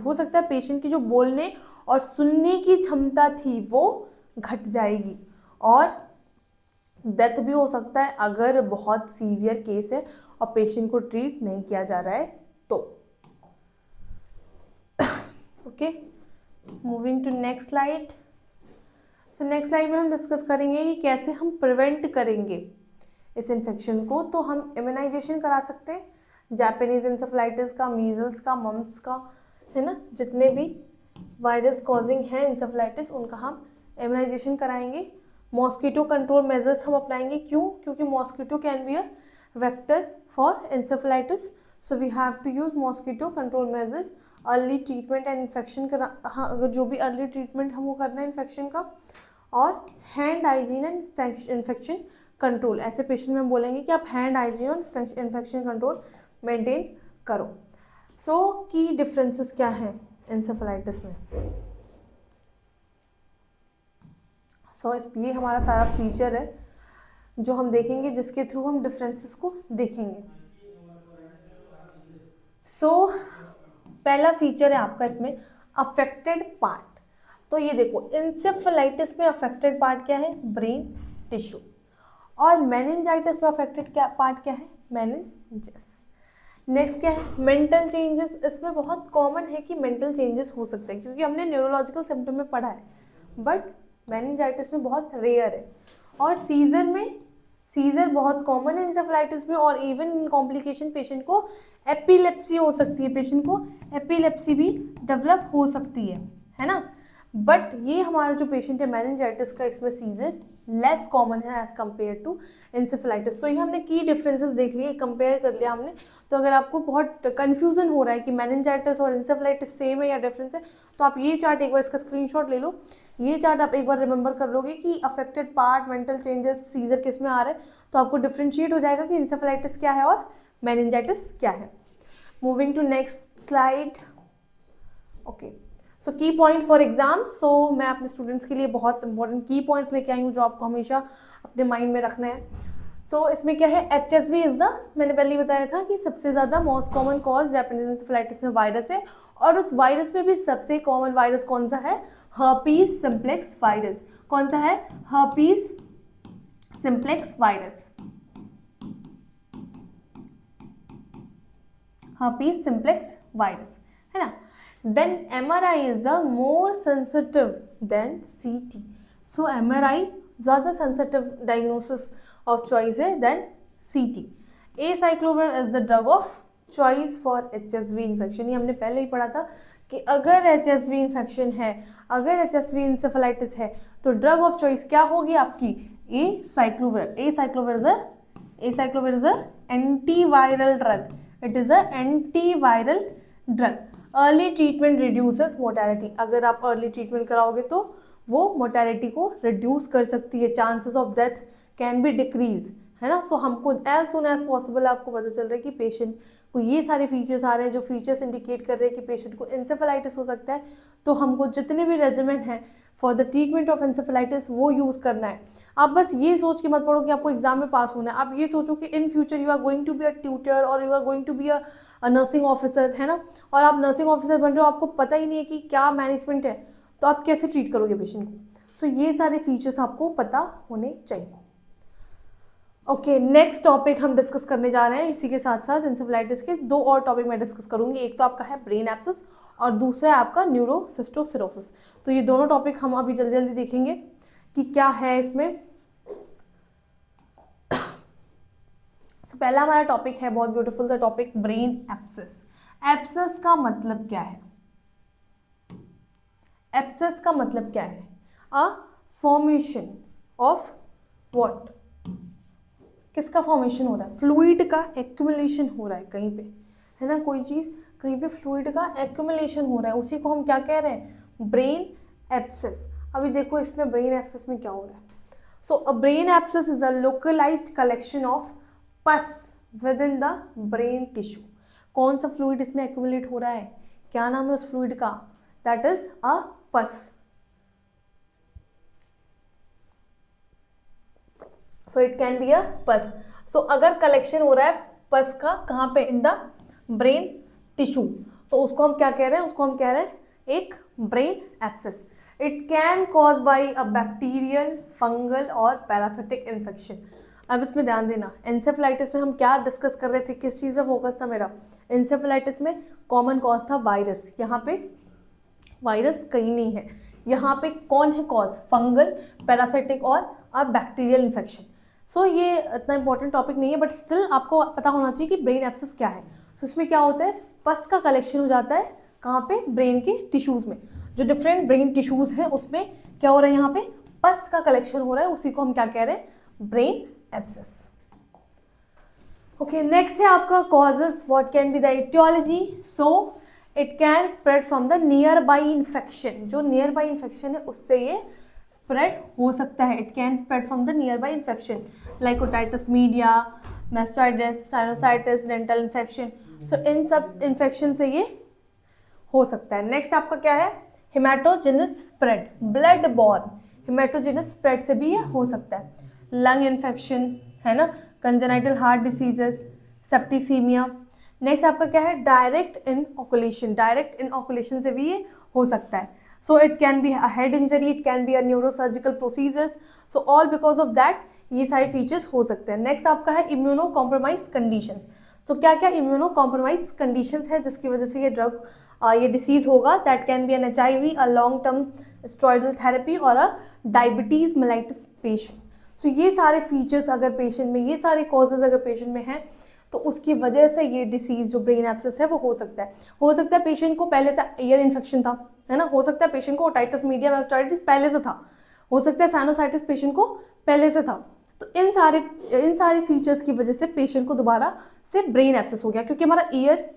हो सकता है। पेशेंट की जो बोलने और सुनने की क्षमता थी वो घट जाएगी, और डेथ भी हो सकता है अगर बहुत सीवियर केस है और पेशेंट को ट्रीट नहीं किया जा रहा है तो। Okay, moving to next slide. So next slide में हम डिस्कस करेंगे कि कैसे हम प्रिवेंट करेंगे इस इन्फेक्शन को। तो हम इम्यूनाइजेशन करा सकते हैं, जापानीज इंसेफेलाइटिस का, मीजल्स का, मम्प्स का, है ना, जितने भी वायरस कॉजिंग है इंसेफेलाइटिस उनका हम इम्यूनाइजेशन कराएंगे। मॉस्किटो कंट्रोल मेजर्स हम अपनाएंगे, क्यों, क्योंकि mosquito can be a vector for encephalitis, so we have to use mosquito control measures. Early treatment and infection हाँ, अगर जो भी अर्ली ट्रीटमेंट हमको करना है इन्फेक्शन का। और hand hygiene and infection control, ऐसे पेशेंट में हम बोलेंगे कि आप हैंड हाइजीन और इन्फेक्शन कंट्रोल मेंटेन करो। सो की डिफरेंसेस क्या हैं इंसेफेलाइटिस में। सो ये हमारा सारा फीचर है जो हम देखेंगे, जिसके थ्रू हम डिफरेंसेस को देखेंगे। सो पहला फीचर है आपका इसमें अफेक्टेड पार्ट। तो ये देखो, इंसेफेलाइटिस में अफेक्टेड पार्ट क्या है? Brain tissue. और मेनिंजाइटिस में अफेक्टेड क्या पार्ट क्या है? मेनिंजेस। नेक्स्ट क्या है? Mental changes. इसमें बहुत कॉमन है कि मेंटल चेंजेस हो सकते हैं, क्योंकि हमने न्यूरोलॉजिकल सिम्टम में पढ़ा है, बट मेनिंजाइटिस में बहुत रेयर है। और सीजर में, सीजर बहुत कॉमन है इंसेफेलाइटिस में, और इवन इन कॉम्प्लिकेशन पेशेंट को एपिलेप्सी हो सकती है, पेशेंट को एपिलेप्सी भी डेवलप हो सकती है ना। बट ये हमारा जो पेशेंट है मेनिंजाइटिस का, इसमें सीजर लेस कॉमन है एज कम्पेयर टू इंसेफेलाइटिस। तो ये हमने की डिफरेंसेस देख लिए, कंपेयर कर लिया हमने। तो अगर आपको बहुत कन्फ्यूजन हो रहा है कि मेनिंजाइटिस और इंसेफेलाइटिस सेम है या डिफरेंस है, तो आप ये चार्ट एक बार इसका स्क्रीनशॉट ले लो। ये चार्ट आप एक बार रिमेंबर कर लोगे कि affected part, mental changes, seizure किस में आ रहा है, तो आपको डिफ्रेंशिएट हो जाएगा कि इंसेफेलाइटिस क्या है और मेनिंजाइटिस क्या है। Moving to next slide. Okay, so key point for exam. सो मैं अपने स्टूडेंट्स के लिए बहुत इंपॉर्टेंट की पॉइंट्स लेके आई हूँ जो आपको हमेशा अपने माइंड में रखना है। सो इसमें क्या है? HSV इज द, मैंने पहले ही बताया था कि सबसे ज़्यादा most common cause Japanese encephalitis में वायरस है, और उस वायरस में भी सबसे कॉमन वायरस कौन सा है? Herpes simplex virus. कौन सा है? Herpes simplex virus. herpes simplex virus, है ना। Then MRI is the more sensitive than CT. So MRI ज़्यादा sensitive diagnosis of choice है than CT. Acyclovir is the drug of choice for HSV infection. ये हमने पहले ही पढ़ा था कि अगर HSV इन्फेक्शन है, अगर HSV इंसेफेलाइटिस है, तो ड्रग ऑफ चॉइस क्या होगी आपकी? Acyclovir. Acyclovir is a antiviral drug. It is a antiviral drug. Early treatment reduces mortality. अगर आप अर्ली ट्रीटमेंट कराओगे तो वो मोर्टेलिटी को रिड्यूस कर सकती है, chances of death can be decrease, है ना। सो हमको एज सुन एज पॉसिबल आपको पता चल रहा है कि पेशेंट को ये सारे फीचर्स आ रहे हैं, जो फीचर्स इंडिकेट कर रहे हैं कि पेशेंट को इंसेफेलाइटिस हो सकता है, तो हमको जितने भी रेजिमेन हैं for the treatment of encephalitis वो यूज़ करना है। आप बस ये सोच के मत पढ़ो कि आपको एग्जाम में पास होना है, आप ये सोचो कि in future you are going to be a tutor और you are going to be a nursing officer, है ना। और आप नर्सिंग ऑफिसर बन रहे हो, आपको पता ही नहीं है कि क्या मैनेजमेंट है, तो आप कैसे ट्रीट करोगे पेशेंट को। सो ये सारे फीचर्स आपको पता होने चाहिए। ओके, नेक्स्ट टॉपिक हम डिस्कस करने जा रहे हैं। इसी के साथ साथ इंसेफेलाइटिस के दो और टॉपिक मैं डिस्कस करूंगी। एक तो आपका है ब्रेन एब्सेस और दूसरा है आपका न्यूरोसिस्टोसिरोसिस। तो ये दोनों टॉपिक हम अभी जल्दी जल्दी देखेंगे कि क्या है इसमें। So, पहला हमारा टॉपिक है बहुत ब्यूटीफुल सा टॉपिक, ब्रेन एब्सेस। एब्सेस का मतलब क्या है? एब्सेस का मतलब क्या है? A formation of what? किसका फॉर्मेशन हो रहा है? फ्लूइड का एक्यूमुलेशन हो रहा है कहीं पे, है ना। कोई चीज़ कहीं पे फ्लूइड का एक्यूमुलेशन हो रहा है, उसी को हम क्या कह रहे हैं? Brain abscess. अभी देखो इसमें ब्रेन एब्सेस में क्या हो रहा है। So a brain abscess is a localised collection of pus within the brain tissue. कौन सा फ्लूइड इसमें एक्यूमुलेट हो रहा है? क्या नाम है उस फ्लूइड का? दैट इज अ पस। सो इट कैन बी अ पस। सो अगर कलेक्शन हो रहा है पस का, कहाँ पे? इन द ब्रेन टिश्यू, तो उसको हम क्या कह रहे हैं? उसको हम कह रहे हैं एक brain abscess. It can cause by a bacterial, fungal और पैरासिटिक इन्फेक्शन। अब इसमें ध्यान देना, इंसेफेलाइटिस में हम क्या डिस्कस कर रहे थे, किस चीज़ पे फोकस था मेरा? इंसेफेलाइटिस में कॉमन कॉज था वायरस। यहाँ पे वायरस कहीं नहीं है, यहाँ पे कौन है कॉज? फंगल, पैरासिटिक और अ बैक्टीरियल इन्फेक्शन। सो ये इतना इंपॉर्टेंट टॉपिक नहीं है, बट स्टिल आपको पता होना चाहिए कि ब्रेन एब्सेस क्या है। सो इसमें क्या होता है? पस का कलेक्शन हो जाता है कहाँ पे? ब्रेन के टिश्यूज़ में। जो डिफरेंट ब्रेन टिश्यूज़ हैं उसमें क्या हो रहा है? यहाँ पे पस का कलेक्शन हो रहा है, उसी को हम क्या कह रहे हैं? Brain abscess. ओके, नेक्स्ट है आपका causes. What can be the aetiology? So it can spread from the nearby infection. जो नियर बाई इन्फेक्शन है उससे ये स्प्रेड हो सकता है। It can spread from the nearby infection like otitis media, mastitis, sinusitis, dental infection. So इन सब infection से ये हो सकता है। नेक्स्ट आपका क्या है? Haematogenous spread, blood born हेमाटोजेनस spread से भी ये हो सकता है। लंग इन्फेक्शन, है ना, congenital heart diseases, septicaemia. Next आपका क्या है, डायरेक्ट इनऑकुलेशन, डायरेक्ट इनऑकुलेशन से भी ये हो सकता है। सो it can be a head injury, it can be a neurosurgical procedures, so all because of that ये सारे फीचर्स हो सकते हैं। नेक्स्ट आपका है इम्यूनो कॉम्प्रोमाइज कंडीशंस। सो क्या क्या इम्यूनो कॉम्प्रोमाइज कंडीशंस है जिसकी वजह से ये ड्रग ये डिसीज होगा, that can be an HIV, a long term steroidal therapy और a diabetes mellitus patient. So ये सारे फीचर्स अगर पेशेंट में, ये सारे कॉजेज अगर पेशेंट में हैं तो उसकी वजह से ये डिसीज जो ब्रेन एब्सेस है वो हो सकता है। हो सकता है पेशेंट को पहले से ईयर इन्फेक्शन था, है ना, हो सकता है पेशेंट को ओटाइटिस मीडिया मास्टाइटिस पहले से था, हो सकता है साइनोसाइटिस पेशेंट को पहले से था। तो इन सारे फीचर्स की वजह से पेशेंट को दोबारा से ब्रेन एब्सेस हो गया, क्योंकि हमारा ईयर,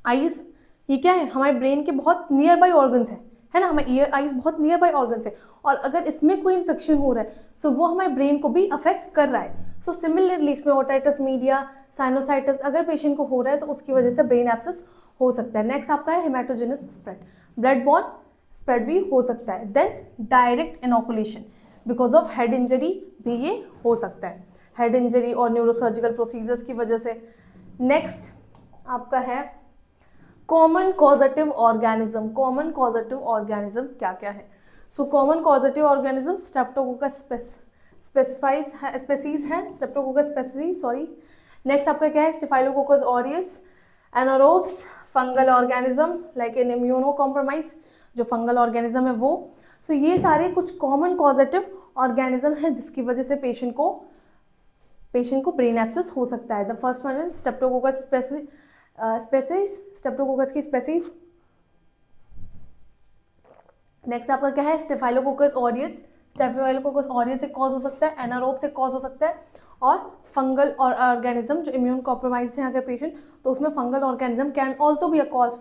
आईज, ये क्या है, हमारे ब्रेन के बहुत नियर बाई ऑर्गन्स है ना, हमारे ईयर आईज बहुत नियर बाई ऑर्गन्स है, और अगर इसमें कोई इन्फेक्शन हो रहा है सो वो हमारे ब्रेन को भी अफेक्ट कर रहा है। सो सिमिलरली इसमें ओटाइटिस मीडिया, साइनोसाइटिस अगर पेशेंट को हो रहा है तो उसकी वजह से ब्रेन एब्सेस हो सकता है। नेक्स्ट आपका है haematogenous spread, blood borne spread भी हो सकता है। Then direct inoculation, because of head injury भी ये हो सकता है, हेड इंजरी और न्यूरोसर्जिकल प्रोसीजर्स की वजह से। नेक्स्ट आपका है common causative organism. Common causative organism क्या क्या है? So common causative organism streptococcus species है, स्ट्रेप्टोकोकस स्पेसीज, सॉरी। नेक्स्ट आपका क्या है, staphylococcus aureus, anaerobes, fungal organism like an immuno compromise, जो फंगल ऑर्गेनिज्म है वो। सो ये सारे कुछ कॉमन कॉजेटिव ऑर्गेनिज्म है जिसकी वजह से पेशेंट को ब्रेन एब्सेस हो सकता है। The first one is Streptococcus species, Streptococcus की स्पेसीज। नेक्स्ट आपका क्या है, स्टेफाइलोकोकस ऑरियस, स्टेफाइलोकोकस ऑरियस से कॉज हो सकता है, एनारोब से कॉज हो सकता है, और फंगल और ऑर्गेनिज्म जो इम्यून कॉम्प्रोमाइज है अगर पेशेंट, तो उसमें fungal organism can also be a cause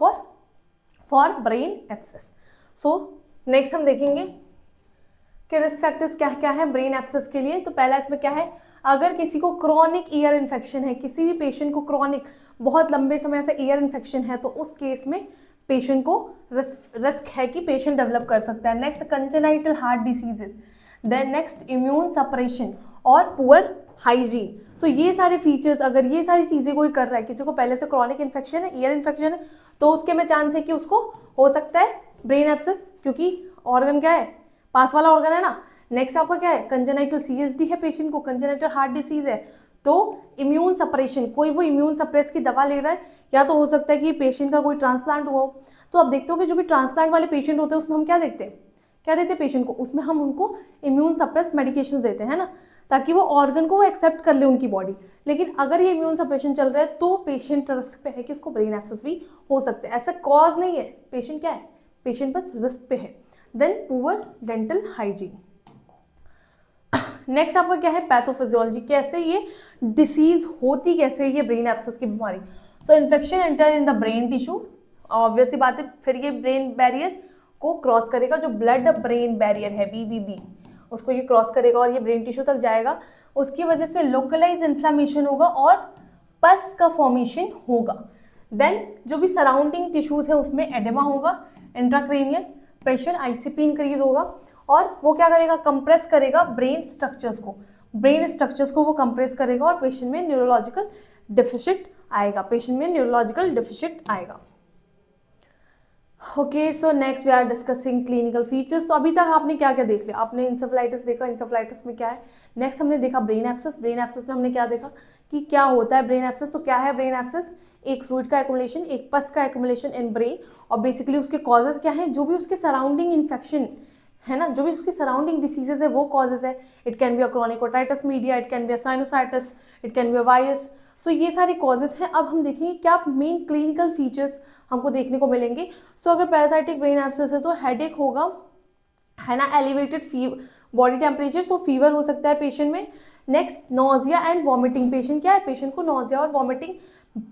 for brain abscess. So next हम देखेंगे कि रिस्क फैक्टर्स क्या क्या है ब्रेन एब्सेस के लिए। तो पहला इसमें क्या है, अगर किसी को क्रॉनिक ईयर इन्फेक्शन है, किसी भी पेशेंट को क्रॉनिक बहुत लंबे समय से ईयर इन्फेक्शन है, तो उस केस में पेशेंट को रिस्क है कि पेशेंट डेवलप कर सकता है। Next congenital heart diseases, then next immune suppression और पुअर हाइजीन। सो ये सारे फीचर्स, अगर ये सारी चीज़ें कोई कर रहा है, किसी को पहले से क्रॉनिक इन्फेक्शन है, ईयर इन्फेक्शन है, तो उसके में चांस है कि उसको हो सकता है ब्रेन एब्सेस, क्योंकि ऑर्गन क्या है, पास वाला ऑर्गन है ना। नेक्स्ट आपका क्या है, कंजेनाइटल CSD है पेशेंट को, कंजेनाइटल हार्ट डिसीज है, तो इम्यून सप्रेशन, कोई वो इम्यून सप्रेस की दवा ले रहा है, या तो हो सकता है कि पेशेंट का कोई ट्रांसप्लांट हुआ हो। तो आप देखते हो कि जो भी ट्रांसप्लांट वाले पेशेंट होते हैं उसमें हम क्या देखते हैं पेशेंट को, उसमें हम उनको इम्यून सप्रेस मेडिकेशन देते हैं ना, ताकि वो ऑर्गन को वो एक्सेप्ट कर ले उनकी बॉडी। लेकिन अगर ये इम्यून सप्रेशन चल रहा है तो पेशेंट रिस्क पे है कि उसको ब्रेन एब्सेस भी हो सकता है। ऐसा कॉज नहीं है, पेशेंट क्या है, पेशेंट बस रिस्क पे है। Then poor dental hygiene. Next आपका क्या है, पैथोफिजियोलॉजी, कैसे ये डिसीज होती कैसे ये ब्रेन एब्सेस की बीमारी। सो infection enter in the brain tissue, obvious सी बात है, फिर ये ब्रेन बैरियर को क्रॉस करेगा, जो ब्लड ब्रेन बैरियर है BBB, उसको ये क्रॉस करेगा और ये ब्रेन टिश्यू तक जाएगा। उसकी वजह से लोकलाइज इन्फ्लामेशन होगा और पस का फॉर्मेशन होगा। देन जो भी सराउंडिंग टिश्यूज है उसमें एडेमा होगा, इंट्राक्रेनियल प्रेशर ICP इंक्रीज होगा, और वो क्या करेगा, कंप्रेस करेगा ब्रेन स्ट्रक्चर्स को वो कंप्रेस करेगा, और पेशेंट में न्यूरोलॉजिकल डिफिशिट आएगा, okay. So next we are discussing clinical features. तो अभी तक आपने क्या क्या देख लिया, आपने इंसेफेलाइटिस देखा, इंसेफेलाइटिस में क्या है। नेक्स्ट हमने देखा ब्रेन एब्सेस, ब्रेन एब्सेस में हमने क्या देखा कि क्या होता है ब्रेन एब्सेस। तो क्या है ब्रेन एब्सेस, एक फ्लूइड का एक्युमुलेशन, एक पस का एक्युमुलेशन इन ब्रेन, और बेसिकली उसके कॉजेज क्या हैं, जो भी उसके सराउंडिंग इन्फेक्शन है ना, जो भी उसकी सराउंडिंग डिसीजेज है वो कॉजेज है। It can be a chronic otitis media, it can be a sinusitis, it can be a virus. So ये सारे कॉजेज हैं। अब हम देखेंगे क्या मेन क्लिनिकल फीचर्स हमको देखने को मिलेंगे। सो अगर पैरासाइटिक ब्रेन एब्सेस है तो हेडेक होगा, है ना, एलिवेटेड बॉडी टेम्परेचर, सो फीवर हो सकता है पेशेंट में। Next nausea and vomiting, patient क्या है, पेशेंट को नोजिया और वॉमिटिंग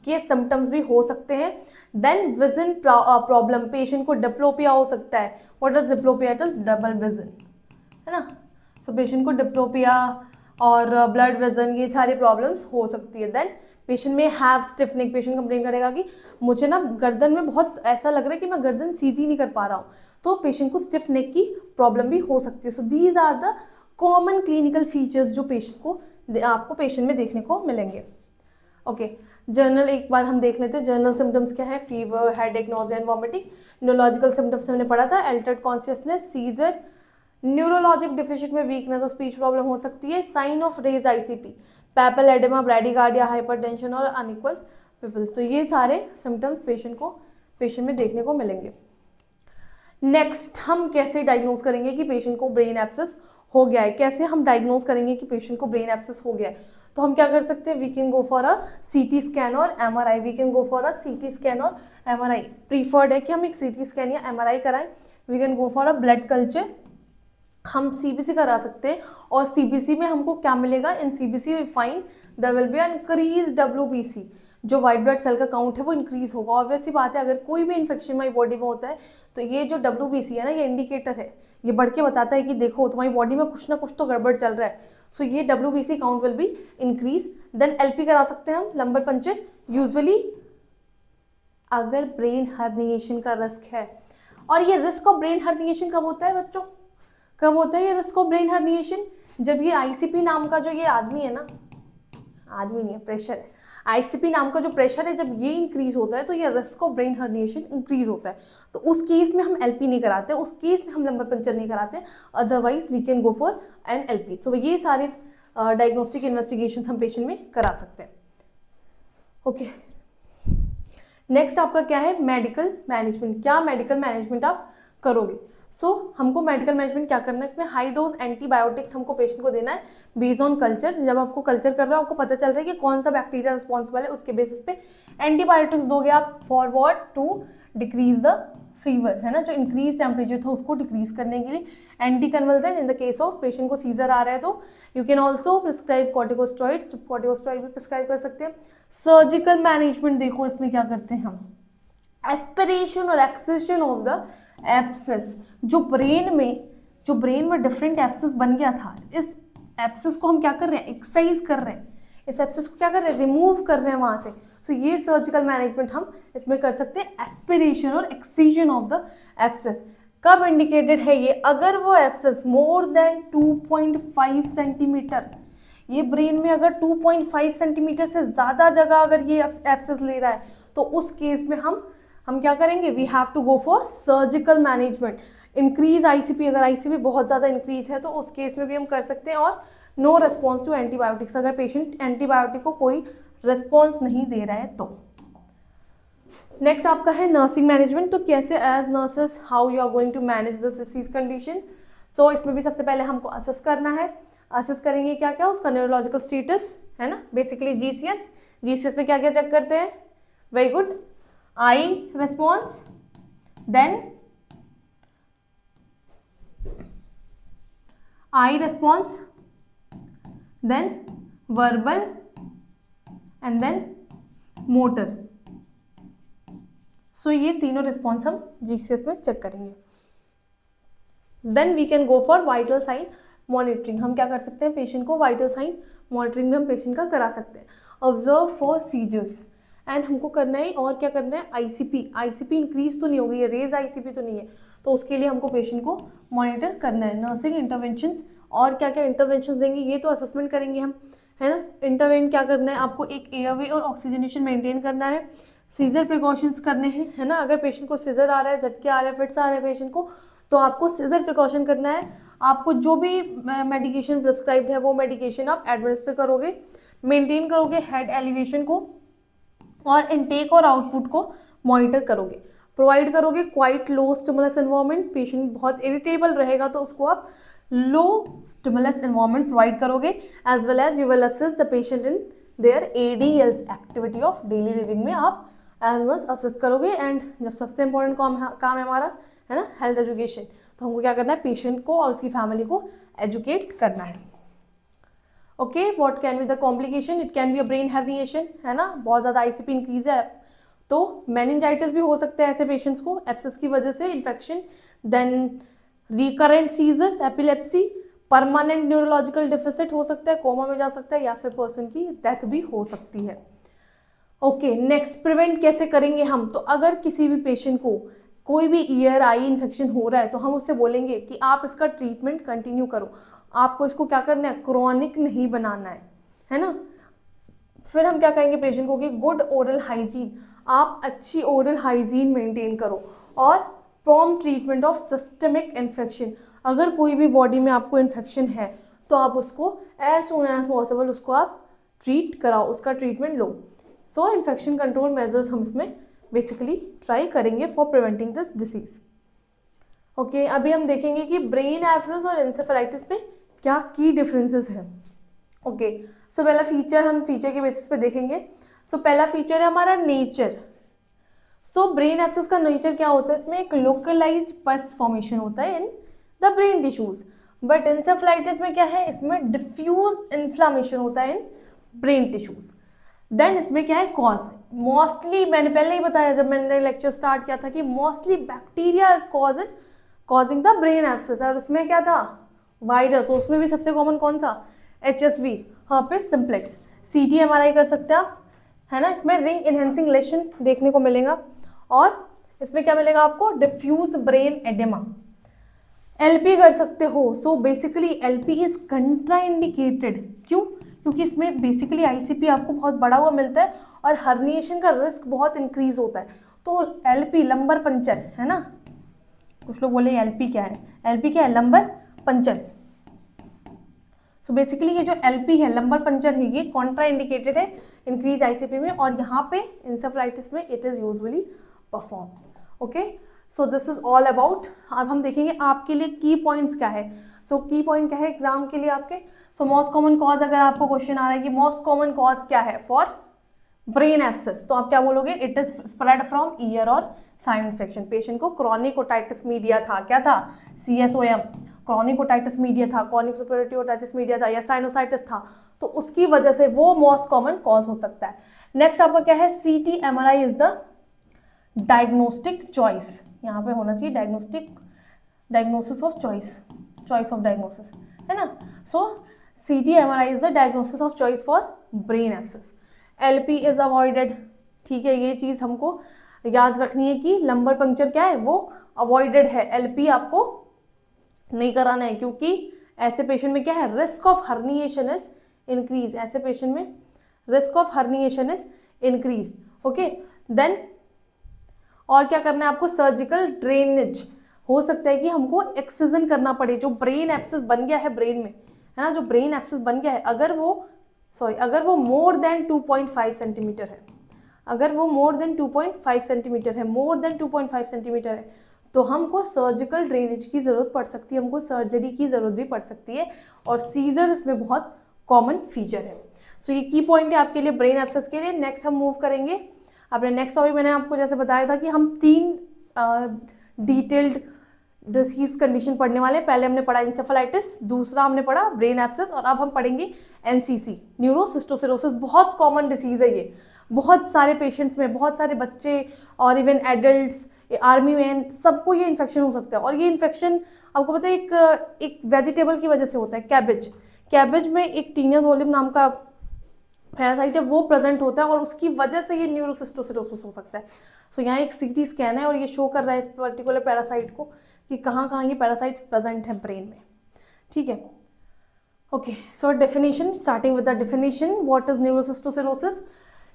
के सिम्टम्स भी हो सकते हैं। देन विजन प्रॉब्लम, पेशेंट को डिप्लोपिया हो सकता है। What is diplopia, it is double vision, है ना। सो पेशेंट को डिप्लोपिया और ब्लड विजन, ये सारी प्रॉब्लम्स हो सकती है। देन पेशेंट में have stiff neck, patient complain करेगा कि मुझे ना गर्दन में बहुत ऐसा लग रहा है कि मैं गर्दन सीधी नहीं कर पा रहा हूँ, तो पेशेंट को स्टिफ नेक की प्रॉब्लम भी हो सकती है। So these are the common clinical features जो आपको पेशेंट में देखने को मिलेंगे। ओके, जर्नल एक बार हम देख लेते हैं। जर्नल सिम्टम्स क्या है? Fever, headache, nausea and vomiting. Neurological symptoms हमने पढ़ा था, altered consciousness, seizure, neurologic deficit में वीकनेस और स्पीच प्रॉब्लम हो सकती है। Sign of raised ICP, papilledema, bradycardia, hypertension और अनइक्वल पिपल्स। तो ये सारे सिम्टम्स पेशेंट में देखने को मिलेंगे। नेक्स्ट, हम कैसे डायग्नोज करेंगे कि पेशेंट को ब्रेन एब्सेस हो गया है? कैसे हम डायग्नोज करेंगे कि पेशेंट को ब्रेन एब्सेस हो गया है? तो हम क्या कर सकते हैं? We can go for a CT scan और MRI. We can go for a CT scan और एमआरआई। प्रीफर्ड है कि हम एक सीटी स्कैन या एमआरआई कराएं। We can go for a blood culture. हम सीबीसी करा सकते हैं और सीबीसी में हमको क्या मिलेगा? In CBC we find there will be increase WBC, जो व्हाइट ब्लड सेल का काउंट है वो इंक्रीज होगा। ऑब्वियस सी बात है, अगर कोई भी इन्फेक्शन हमारी बॉडी में होता है तो ये जो डब्ल्यूबीसी है ना, ये इंडिकेटर है, ये बढ़ के बताता है कि देखो तुम्हारी बॉडी में कुछ ना कुछ तो गड़बड़ चल रहा है। सो ये WBC count will be increase. Then LP करा सकते हैं हम, लंबर पंचर। यूजुअली अगर ब्रेन हर्निएशन का रिस्क है, और ये रिस्क ऑफ ब्रेन हर्निएशन कब होता है बच्चों? कब होता है ये रिस्क ऑफ ब्रेन हर्निएशन? जब ये आईसीपी नाम का जो ये आदमी है ना, आदमी नहीं है, प्रेशर है, आईसीपी नाम का जो प्रेशर है, जब ये इंक्रीज होता है तो ये risk of brain herniation increase होता है। तो उस केस में हम एलपी नहीं कराते, उस केस में हम लंबर पंचर नहीं कराते, otherwise we can go for an LP. तो ये सारे डायग्नोस्टिक इन्वेस्टिगेशन हम पेशेंट में करा सकते हैं। ओके, नेक्स्ट आपका क्या है? Medical management. क्या मेडिकल मैनेजमेंट आप करोगे? हमको मेडिकल मैनेजमेंट क्या करना है? इसमें हाई डोज एंटीबायोटिक्स हमको पेशेंट को देना है बेस्ड ऑन कल्चर। जब आपको कल्चर कर रहे हो, आपको पता चल रहा है कि कौन सा बैक्टीरिया रिस्पॉन्सिबल है, उसके बेसिस पे एंटीबायोटिक्स दोगे आप for what? To decrease the fever, है ना, जो इंक्रीज टेम्परेचर था उसको डिक्रीज करने के लिए। Anti convulsant in the case of patient को सीजर आ रहा है तो you can also prescribe corticosteroids, corticosteroid भी प्रिस्क्राइब कर सकते हैं। सर्जिकल मैनेजमेंट देखो, इसमें क्या करते हैं हम? एस्पिरेशन और एक्सेशन ऑफ द एब्सेस। जो ब्रेन में डिफरेंट एब्सेस बन गया था, इस एब्सेस को हम क्या कर रहे हैं? एक्सरसाइज कर रहे हैं, इस एब्सेस को क्या कर रहे हैं? रिमूव कर रहे हैं वहां से। सो ये सर्जिकल मैनेजमेंट हम इसमें कर सकते हैं, एस्पिरेशन और एक्ससीजन ऑफ द एब्सेस। कब इंडिकेटेड है ये? अगर वो एब्सेस मोर देन 2.5 सेंटीमीटर, ये ब्रेन में अगर 2.5 सेंटीमीटर से ज़्यादा जगह अगर ये एब्सेस ले रहा है तो उस केस में हम क्या करेंगे? We have to go for surgical management. Increase ICP, अगर आईसीपी बहुत ज़्यादा इंक्रीज है तो उस केस में भी हम कर सकते हैं। और नो रिस्पॉन्स टू एंटीबायोटिक्स, अगर पेशेंट एंटीबायोटिक को कोई रिस्पॉन्स नहीं दे रहा है तो। नेक्स्ट आपका है नर्सिंग मैनेजमेंट। तो कैसे as nurses how you are going to manage this disease condition? तो इसमें भी सबसे पहले हमको असेस करना है। असेस करेंगे क्या क्या? उसका न्यूरोलॉजिकल स्टेटस, है ना, बेसिकली जीसीएस। जीसीएस में क्या क्या चेक करते हैं? Very good, eye response, then eye response, then verbal and then motor. So ये तीनों रिस्पॉन्स हम जीसीएस में चेक करेंगे। Then we can go for vital sign monitoring. हम क्या कर सकते हैं? पेशेंट को वाइटल साइन मॉनिटरिंग में हम पेशेंट का करा सकते हैं। ऑब्जर्व फॉर सीजर्स, एंड हमको करना है और क्या करना है? आईसीपी इंक्रीज तो नहीं हो गई है, रेज आईसीपी तो नहीं है, तो उसके लिए हमको पेशेंट को मॉनिटर करना है। नर्सिंग इंटरवेंशंस, और क्या क्या इंटरवेंशंस देंगे ये तो असेसमेंट करेंगे हम, है ना। इंटरवेंट क्या करना है? आपको एक एयरवे और ऑक्सीजनेशन मेंटेन करना है। सीजर प्रिकॉशंस करने हैं, है ना। अगर पेशेंट को सीजर आ रहा है, झटके आ रहे हैं, फिट्स आ रहे हैं पेशेंट को, तो आपको सीजर प्रिकॉशन करना है। आपको जो भी मेडिकेशन प्रिस्क्राइब्ड है वो मेडिकेशन आप एडमिनिस्टर करोगे। मेंटेन करोगे हेड एलिवेशन को, और इनटेक और आउटपुट को मॉनिटर करोगे। प्रोवाइड करोगे quite low stimulus environment. Patient बहुत इरिटेबल रहेगा तो उसको आप लो स्टिमुलस एनवायरनमेंट प्रोवाइड करोगे। As well as you will assist the patient in their ADLs activity of daily living में आप एज नर्स असिस्ट करोगे। एंड जब सबसे इंपॉर्टेंट काम है हमारा, है ना, हेल्थ एजुकेशन, तो हमको क्या करना है? पेशेंट को और उसकी फैमिली को एजुकेट करना है। Okay, what can be the complication? It can be a brain herniation, है ना, बहुत ज़्यादा आईसीपी इंक्रीज है तो मेनिंजाइटिस भी हो सकता है ऐसे पेशेंट्स को एब्सेस की वजह से, infection, then recurrent seizures, epilepsy, permanent neurological deficit हो सकता है, कोमा में जा सकता है, या फिर पर्सन की डेथ भी हो सकती है। ओके, नेक्स्ट प्रिवेंट कैसे करेंगे हम? तो अगर किसी भी पेशेंट को कोई भी ईयर आई इन्फेक्शन हो रहा है तो हम उससे बोलेंगे कि आप इसका ट्रीटमेंट कंटिन्यू करो। आपको इसको क्या करना है, क्रॉनिक नहीं बनाना है ना। फिर हम क्या कहेंगे पेशेंट को कि गुड ओरल हाइजीन, आप अच्छी ओरल हाइजीन मेंटेन करो, और prompt treatment of systemic infection, अगर कोई भी बॉडी में आपको इन्फेक्शन है तो आप उसको एज सून एज पॉसिबल उसको आप ट्रीट कराओ, उसका ट्रीटमेंट लो। सो इन्फेक्शन कंट्रोल मेजर्स हम इसमें बेसिकली ट्राई करेंगे for preventing this disease. Okay, अभी हम देखेंगे कि ब्रेन एब्सेस और एंसेफेलाइटिस में क्या की डिफरेंसेस हैं। ओके, सो पहला फीचर हम फीचर के बेसिस पे देखेंगे। सो पहला फीचर है हमारा नेचर। सो ब्रेन एब्सेस का नेचर क्या होता है, इसमें एक लोकलाइज्ड पस फॉर्मेशन होता है इन the brain tissues, but encephalitis में क्या है, इसमें डिफ्यूज इन्फ्लामेशन होता है इन ब्रेन टिश्यूज। देन इसमें क्या है कॉज, मोस्टली मैंने पहले ही बताया जब मैंने लेक्चर स्टार्ट किया था कि mostly bacteria is causing the brain abscess, और इसमें क्या था वायरस, उसमें भी सबसे कॉमन कौन सा, HSV herpes simplex. CT MRI कर सकते हैं आप, है ना। इसमें रिंग इनहेंसिंग लेशन देखने को मिलेगा, और इसमें क्या मिलेगा आपको, डिफ्यूज ब्रेन एडेमा। LP कर सकते हो। So basically LP is contraindicated, क्यों, क्योंकि इसमें बेसिकली ICP आपको बहुत बड़ा हुआ मिलता है और हर्निएशन का रिस्क बहुत इंक्रीज होता है। तो LP लंबर पंचर है ना, कुछ लोग बोले LP क्या है, LP क्या है, लंबर पंचर। सो बेसिकली ये जो LP है लंबर पंचर है, ये कॉन्ट्रा इंडिकेटेड है इंक्रीज ICP में, और यहाँ पे इंसेफेलाइटिस में it is usually perform. Okay, so this is all about. अब हम देखेंगे आपके लिए की पॉइंट्स क्या है। सो की पॉइंट क्या है एग्जाम के लिए आपके, सो मोस्ट कॉमन कॉज, अगर आपको क्वेश्चन आ रहा है कि मोस्ट कॉमन कॉज क्या है फॉर ब्रेन एब्सेस, तो आप क्या बोलोगे, it is spread from year और साइन इन्फेक्शन। पेशेंट को क्रॉनिक ओटाइटिस मीडिया था, क्या था, CSOM, क्रॉनिक ओटाइटिस मीडिया था, क्रॉनिक सुपेरियोरिटी ओटाइटिस मीडिया था, या साइनोसाइटिस था, तो उसकी वजह से वो मोस्ट कॉमन कॉज हो सकता है। नेक्स्ट आपका क्या है, CT MRI is the diagnostic choice, यहाँ पे होना चाहिए diagnosis of choice of diagnosis, है ना। सो CT MRI is the diagnosis of choice for brain abscess. LP is avoided, ठीक है, ये चीज हमको याद रखनी है कि लंबर पंक्चर क्या है, वो अवॉइडेड है, LP आपको नहीं कराना है, क्योंकि ऐसे पेशेंट में क्या है, risk of herniation is increase, ऐसे पेशेंट में risk of herniation is increase. Okay, then और क्या करना है आपको, सर्जिकल ड्रेनेज, हो सकता है कि हमको एक्सिजन करना पड़े, जो ब्रेन एब्सेस बन गया है ब्रेन में, है ना, जो ब्रेन एब्सेस बन गया है, अगर वो मोर देन 2.5 सेंटीमीटर है, अगर वो मोर देन 2.5 सेंटीमीटर है, तो हमको सर्जिकल ड्रेनेज की जरूरत पड़ सकती है, हमको सर्जरी की जरूरत भी पड़ सकती है, और सीजर इसमें बहुत कॉमन फीचर है। सो ये की पॉइंट है आपके लिए ब्रेन एब्सेस के लिए। नेक्स्ट हम मूव करेंगे अपने नेक्स्ट टॉपिक। मैंने आपको जैसे बताया था कि हम 3 डिटेल्ड डिसीज कंडीशन पढ़ने वाले हैं। पहले हमने पढ़ा इंसेफेलाइटिस, दूसरा हमने पढ़ा ब्रेन एब्सेस, और अब हम पढ़ेंगे NCC, न्यूरोसिस्टोसिरोसिस। बहुत कॉमन डिसीज है ये, बहुत सारे पेशेंट्स में, बहुत सारे बच्चे और इवन एडल्ट्स, आर्मी मैन, सबको ये इन्फेक्शन हो सकता है। और ये इन्फेक्शन आपको पता है एक वेजिटेबल की वजह से होता है, कैबेज में एक टीनिया सोलियम नाम का पैरासाइट है, वो प्रेजेंट होता है, और उसकी वजह से ये न्यूरोसिस्टोसिरोसिस हो सकता है। सो यहाँ एक CT स्कैन है और ये शो कर रहा है इस पर्टिकुलर पैरासाइट को कि कहाँ कहाँ ये पैरासाइट प्रेजेंट है ब्रेन में, ठीक है। Okay, so definition, starting with the definition, what is neurocysticercosis.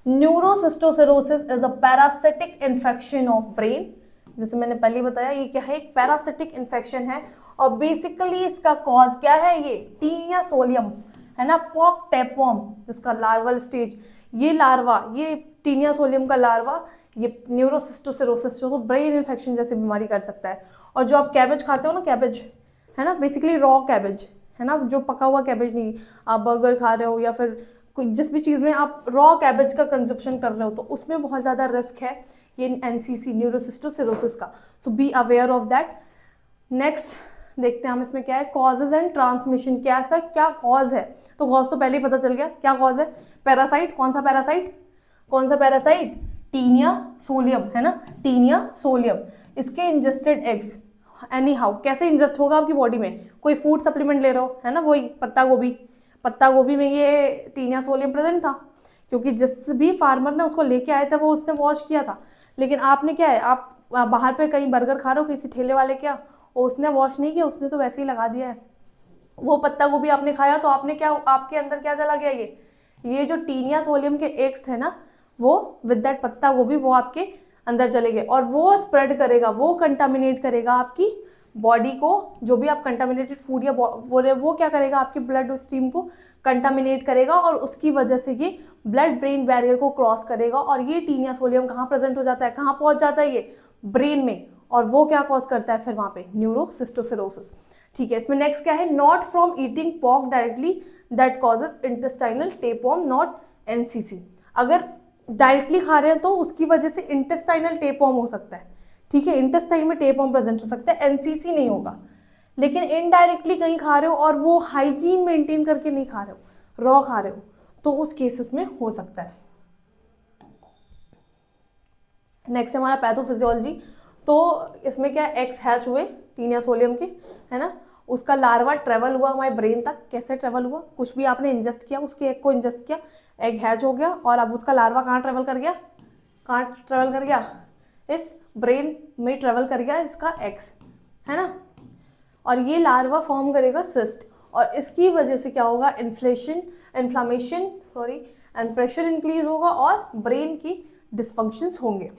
Neurocysticercosis is a parasitic infection of brain, जैसे मैंने पहले बताया ये क्या है, एक पैरासिटिक इन्फेक्शन है, और बेसिकली इसका कॉज क्या है, ये टीनिया सोलियम है ना, पॉक टैपवर्म जिसका लार्वल स्टेज, ये लार्वा, ये टीनिया सोलियम का लार्वा, ये न्यूरोसिस्टोसिरोसिस जो ब्रेन इन्फेक्शन जैसी बीमारी कर सकता है। और जो आप कैबेज खाते हो ना, कैबेज है ना, बेसिकली रॉ कैबेज है ना, जो पका हुआ कैबेज नहीं, आप बर्गर खा रहे हो या फिर कोई जिस भी चीज़ में आप रॉ कैबेज का कंजप्शन कर रहे हो, तो उसमें बहुत ज़्यादा रिस्क है ये NCC, न्यूरोसिस्टोसिरोसिस का। So be aware of that. Next देखते हैं हम इसमें क्या है, कॉजेज एंड ट्रांसमिशन, क्या ऐसा क्या कॉज है, तो कॉज तो पहले ही पता चल गया, क्या कॉज है, पैरासाइट। कौन सा पैरासाइट, टीनिया सोलियम, है ना, टीनिया सोलियम। इसके इंजेस्टेड एग्स, एनी हाउ कैसे इंजेस्ट होगा आपकी बॉडी में, कोई फूड सप्लीमेंट ले रहे हो, है ना, वही पत्ता गोभी में ये टीनिया सोलियम प्रेजेंट था, क्योंकि जिस भी फार्मर ने उसको लेके आया था वो उसने वॉश किया था। लेकिन आपने क्या है, आप बाहर पे कहीं बर्गर खा रहे हो किसी ठेले वाले क्या, और उसने वॉश नहीं किया, उसने तो वैसे ही लगा दिया है, वो पत्ता गोभी आपने खाया तो आपने क्या, आपके अंदर क्या चला गया, ये जो टीनिया सोलियम के एग्स थे ना, वो विद दैट पत्ता गोभी वो आपके अंदर चले गए और वो स्प्रेड करेगा, वो कंटामिनेट करेगा आपकी बॉडी को। जो भी आप कंटामिनेटेड फूड या वो क्या करेगा, आपकी ब्लड स्ट्रीम को कंटामिनेट करेगा और उसकी वजह से ये ब्लड ब्रेन बैरियर को क्रॉस करेगा और ये टीनिया सोलियम कहाँ प्रेजेंट हो जाता है, कहाँ पहुंच जाता है, ये ब्रेन में। और वो क्या कॉज करता है फिर वहाँ पे, न्यूरोसिस्टोसिरोसिस। ठीक है, इसमें नेक्स्ट क्या है, not from eating pork directly that causes intestinal tapeworm not NCC. अगर डायरेक्टली खा रहे हैं तो उसकी वजह से इंटेस्टाइनल टेपवर्म हो सकता है। ठीक है, इंटेस्टाइन में टेपवर्म प्रेजेंट हो सकता है, एनसीसी नहीं होगा। लेकिन इनडायरेक्टली कहीं खा रहे हो और वो हाइजीन मेंटेन करके नहीं खा रहे हो, रॉ खा रहे हो, तो उस केसेस में हो सकता है। नेक्स्ट हमारा पैथोफिजियोलॉजी। तो इसमें क्या, एग्स हैच हुए टीनिया सोलियम के, है ना, उसका लार्वा ट्रेवल हुआ हमारे ब्रेन तक। कैसे ट्रेवल हुआ, कुछ भी आपने इंजेस्ट किया, उसके एग को इंजेस्ट किया, एग हैच हो गया और अब उसका लार्वा कहाँ ट्रेवल कर गया, कहाँ ट्रेवल कर गया, इस ब्रेन में ट्रेवल कर गया इसका एग्स, है ना। और ये लार्वा फॉर्म करेगा सिस्ट और इसकी वजह से क्या होगा, इन्फ्लामेशन एंड प्रेशर इंक्रीज होगा और ब्रेन की डिस्फंक्शंस होंगे।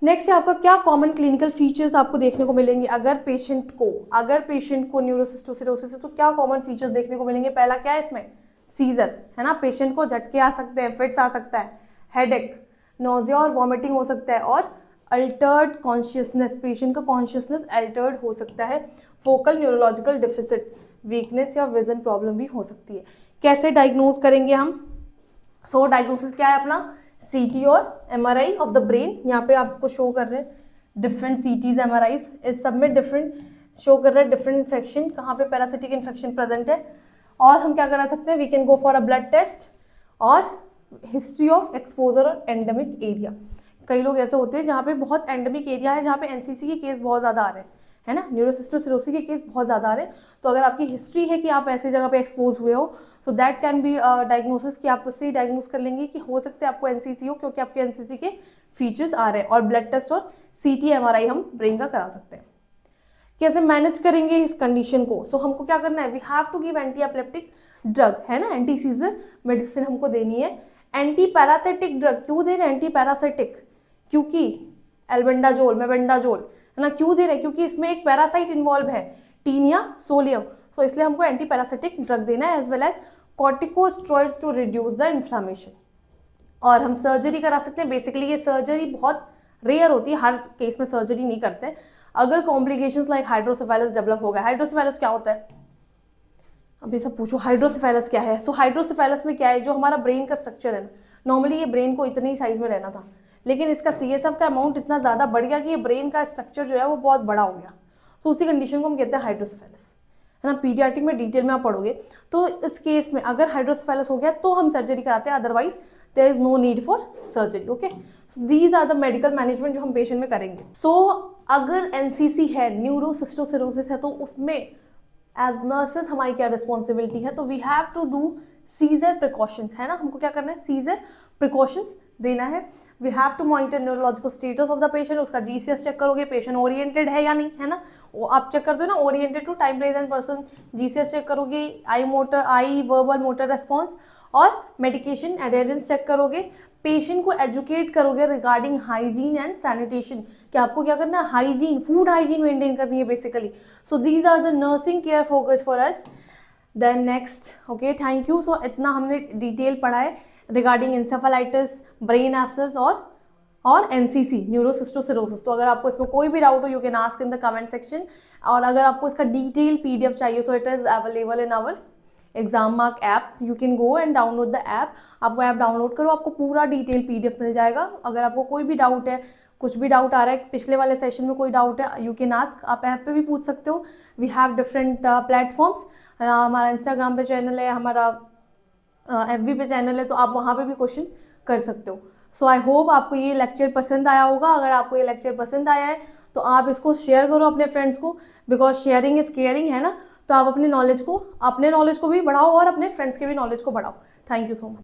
नेक्स्ट है आपका क्या कॉमन क्लिनिकल फीचर्स आपको देखने को मिलेंगे अगर पेशेंट को न्यूरोसिस्टोसिरोसिस है तो क्या कॉमन फीचर्स देखने को मिलेंगे। पहला क्या है इसमें, सीजर, है ना, पेशेंट को झटके आ सकते हैं, फिट्स आ सकता है, हेडेक, नोजिया और वॉमिटिंग हो सकता है और अल्टर्ड कॉन्शियसनेस, पेशेंट का कॉन्शियसनेस अल्टर्ड हो सकता है। फोकल न्यूरोलॉजिकल डिफिसिट, वीकनेस या विजन प्रॉब्लम भी हो सकती है। कैसे डायग्नोज करेंगे हम, सो डायग्नोसिस क्या है अपना, सीटी और एमआरआई ऑफ द ब्रेन। यहाँ पे आपको शो कर रहे हैं डिफरेंट सीटीज एमआरआईज, इस सब में डिफरेंट शो कर रहे हैं डिफरेंट इन्फेक्शन, कहाँ पे पैरासिटिक इन्फेक्शन प्रेजेंट है। और हम क्या करा सकते हैं, we can go for a blood test और हिस्ट्री ऑफ एक्सपोजर और एंडेमिक एरिया। कई लोग ऐसे होते हैं जहाँ पे बहुत एंडेमिक एरिया है, जहाँ पे एनसीसी के केस बहुत ज़्यादा आ रहे हैं, है ना, न्यूरोसिस्टोसिरोसिस के केस बहुत ज़्यादा आ रहे हैं। तो अगर आपकी हिस्ट्री है कि आप ऐसी जगह पे एक्सपोज हुए हो, so that can B diagnosis, कि आप उससे डायग्नोस कर लेंगे कि हो सकता है आपको एनसीसी हो क्योंकि आपके एनसीसी के फीचर्स आ रहे हैं। और ब्लड टेस्ट और सीटी एमआरआई हम ब्रेन का करा सकते हैं। कैसे मैनेज करेंगे इस कंडीशन को, सो हमको क्या करना है, we have to give anti epileptic drug, है ना, एंटी सीजर मेडिसिन हमको देनी है। एंटी पैरासिटिक ड्रग क्यों दे रहे हैं, एंटी पैरासिटिक, क्योंकि एल्बेंडाजोल, मेबेंडाजोल, है ना, क्यों दे रहे हैं, क्योंकि इसमें एक पैरासाइट इन्वॉल्व है, टीनिया सोलियम, सो इसलिए हमको एंटी पैरासिटिक ड्रग देना है, as well as corticosteroids to reduce the inflammation. और हम सर्जरी करा सकते हैं। बेसिकली ये सर्जरी बहुत रेयर होती है, हर केस में सर्जरी नहीं करते हैं। अगर कॉम्प्लिकेशंस लाइक हाइड्रोसेफेलस डेवलप हो गया, हाइड्रोसेफेलस क्या होता है, अभी सब पूछो हाइड्रोसेफेलस क्या है। सो हाइड्रोसेफेलस में क्या है, जो हमारा ब्रेन का स्ट्रक्चर है, नॉर्मली ये ब्रेन को इतने ही साइज में रहना था, लेकिन इसका CSF का अमाउंट इतना ज़्यादा बढ़ गया कि ये ब्रेन का स्ट्रक्चर जो है वो बहुत बड़ा हो गया। सो उसी कंडीशन को हम कहते हैं हाइड्रोसेफेलस, है ना। पीडियाट्रिक में डिटेल में आप पढ़ोगे। तो इस केस में अगर हाइड्रोसेफेलस हो गया तो हम सर्जरी कराते हैं, otherwise there is no need for surgery. Okay, so these are the medical management जो हम पेशेंट में करेंगे। सो अगर एनसीसी है, न्यूरोसिस्टोसिरोसिस है, तो उसमें एज नर्सेज हमारी क्या रिस्पॉन्सिबिलिटी है, तो we have to do seizure precautions, है ना। हमको क्या करना है, सीजर प्रिकॉशंस देना है। We have to monitor neurological status of the patient, उसका GCS चेक करोगे, पेशेंट ओरिएंटेड है या नहीं, है ना, वो आप चेक करते हो ना, oriented to time place and person, GCS check करोगे, आई वर्बल मोटर रेस्पॉन्स और मेडिकेशन एडेरेंस चेक करोगे। पेशेंट को एजुकेट करोगे रिगार्डिंग हाइजीन एंड सैनिटेशन, कि आपको क्या करना है, हाइजीन, फूड हाइजीन मेंटेन करनी है basically. So these are the nursing care focus for us. Then next, okay, thank you. So इतना हमने डिटेल पढ़ा है रिगार्डिंग इंसेफेलाइटिस, ब्रेन एब्सेस और एनसीसी, न्यूरोसिस्टोसिरोसिस। तो अगर आपको इसमें कोई भी डाउट हो, you can ask in the comment section. और अगर आपको इसका डिटेल PDF चाहिए, so it is available in our exam mark app, you can go and download the app. आप वो ऐप डाउनलोड करो, आपको पूरा डिटेल PDF मिल जाएगा। अगर आपको कोई भी डाउट है, कुछ भी डाउट आ रहा है, पिछले वाले सेशन में कोई डाउट है, यू कैन आस्क, आप ऐप पे भी पूछ सकते हो। वी हैव डिफरेंट प्लेटफॉर्म्स, हमारा इंस्टाग्राम पे चैनल है, हमारा FB पे चैनल है, तो आप वहाँ पे भी क्वेश्चन कर सकते हो। सो आई होप आपको ये लेक्चर पसंद आया होगा। अगर आपको ये लेक्चर पसंद आया है तो आप इसको शेयर करो अपने फ्रेंड्स को, बिकॉज शेयरिंग इज केयरिंग, है ना। तो आप अपने नॉलेज को भी बढ़ाओ और अपने फ्रेंड्स के भी नॉलेज को बढ़ाओ। Thank you so much.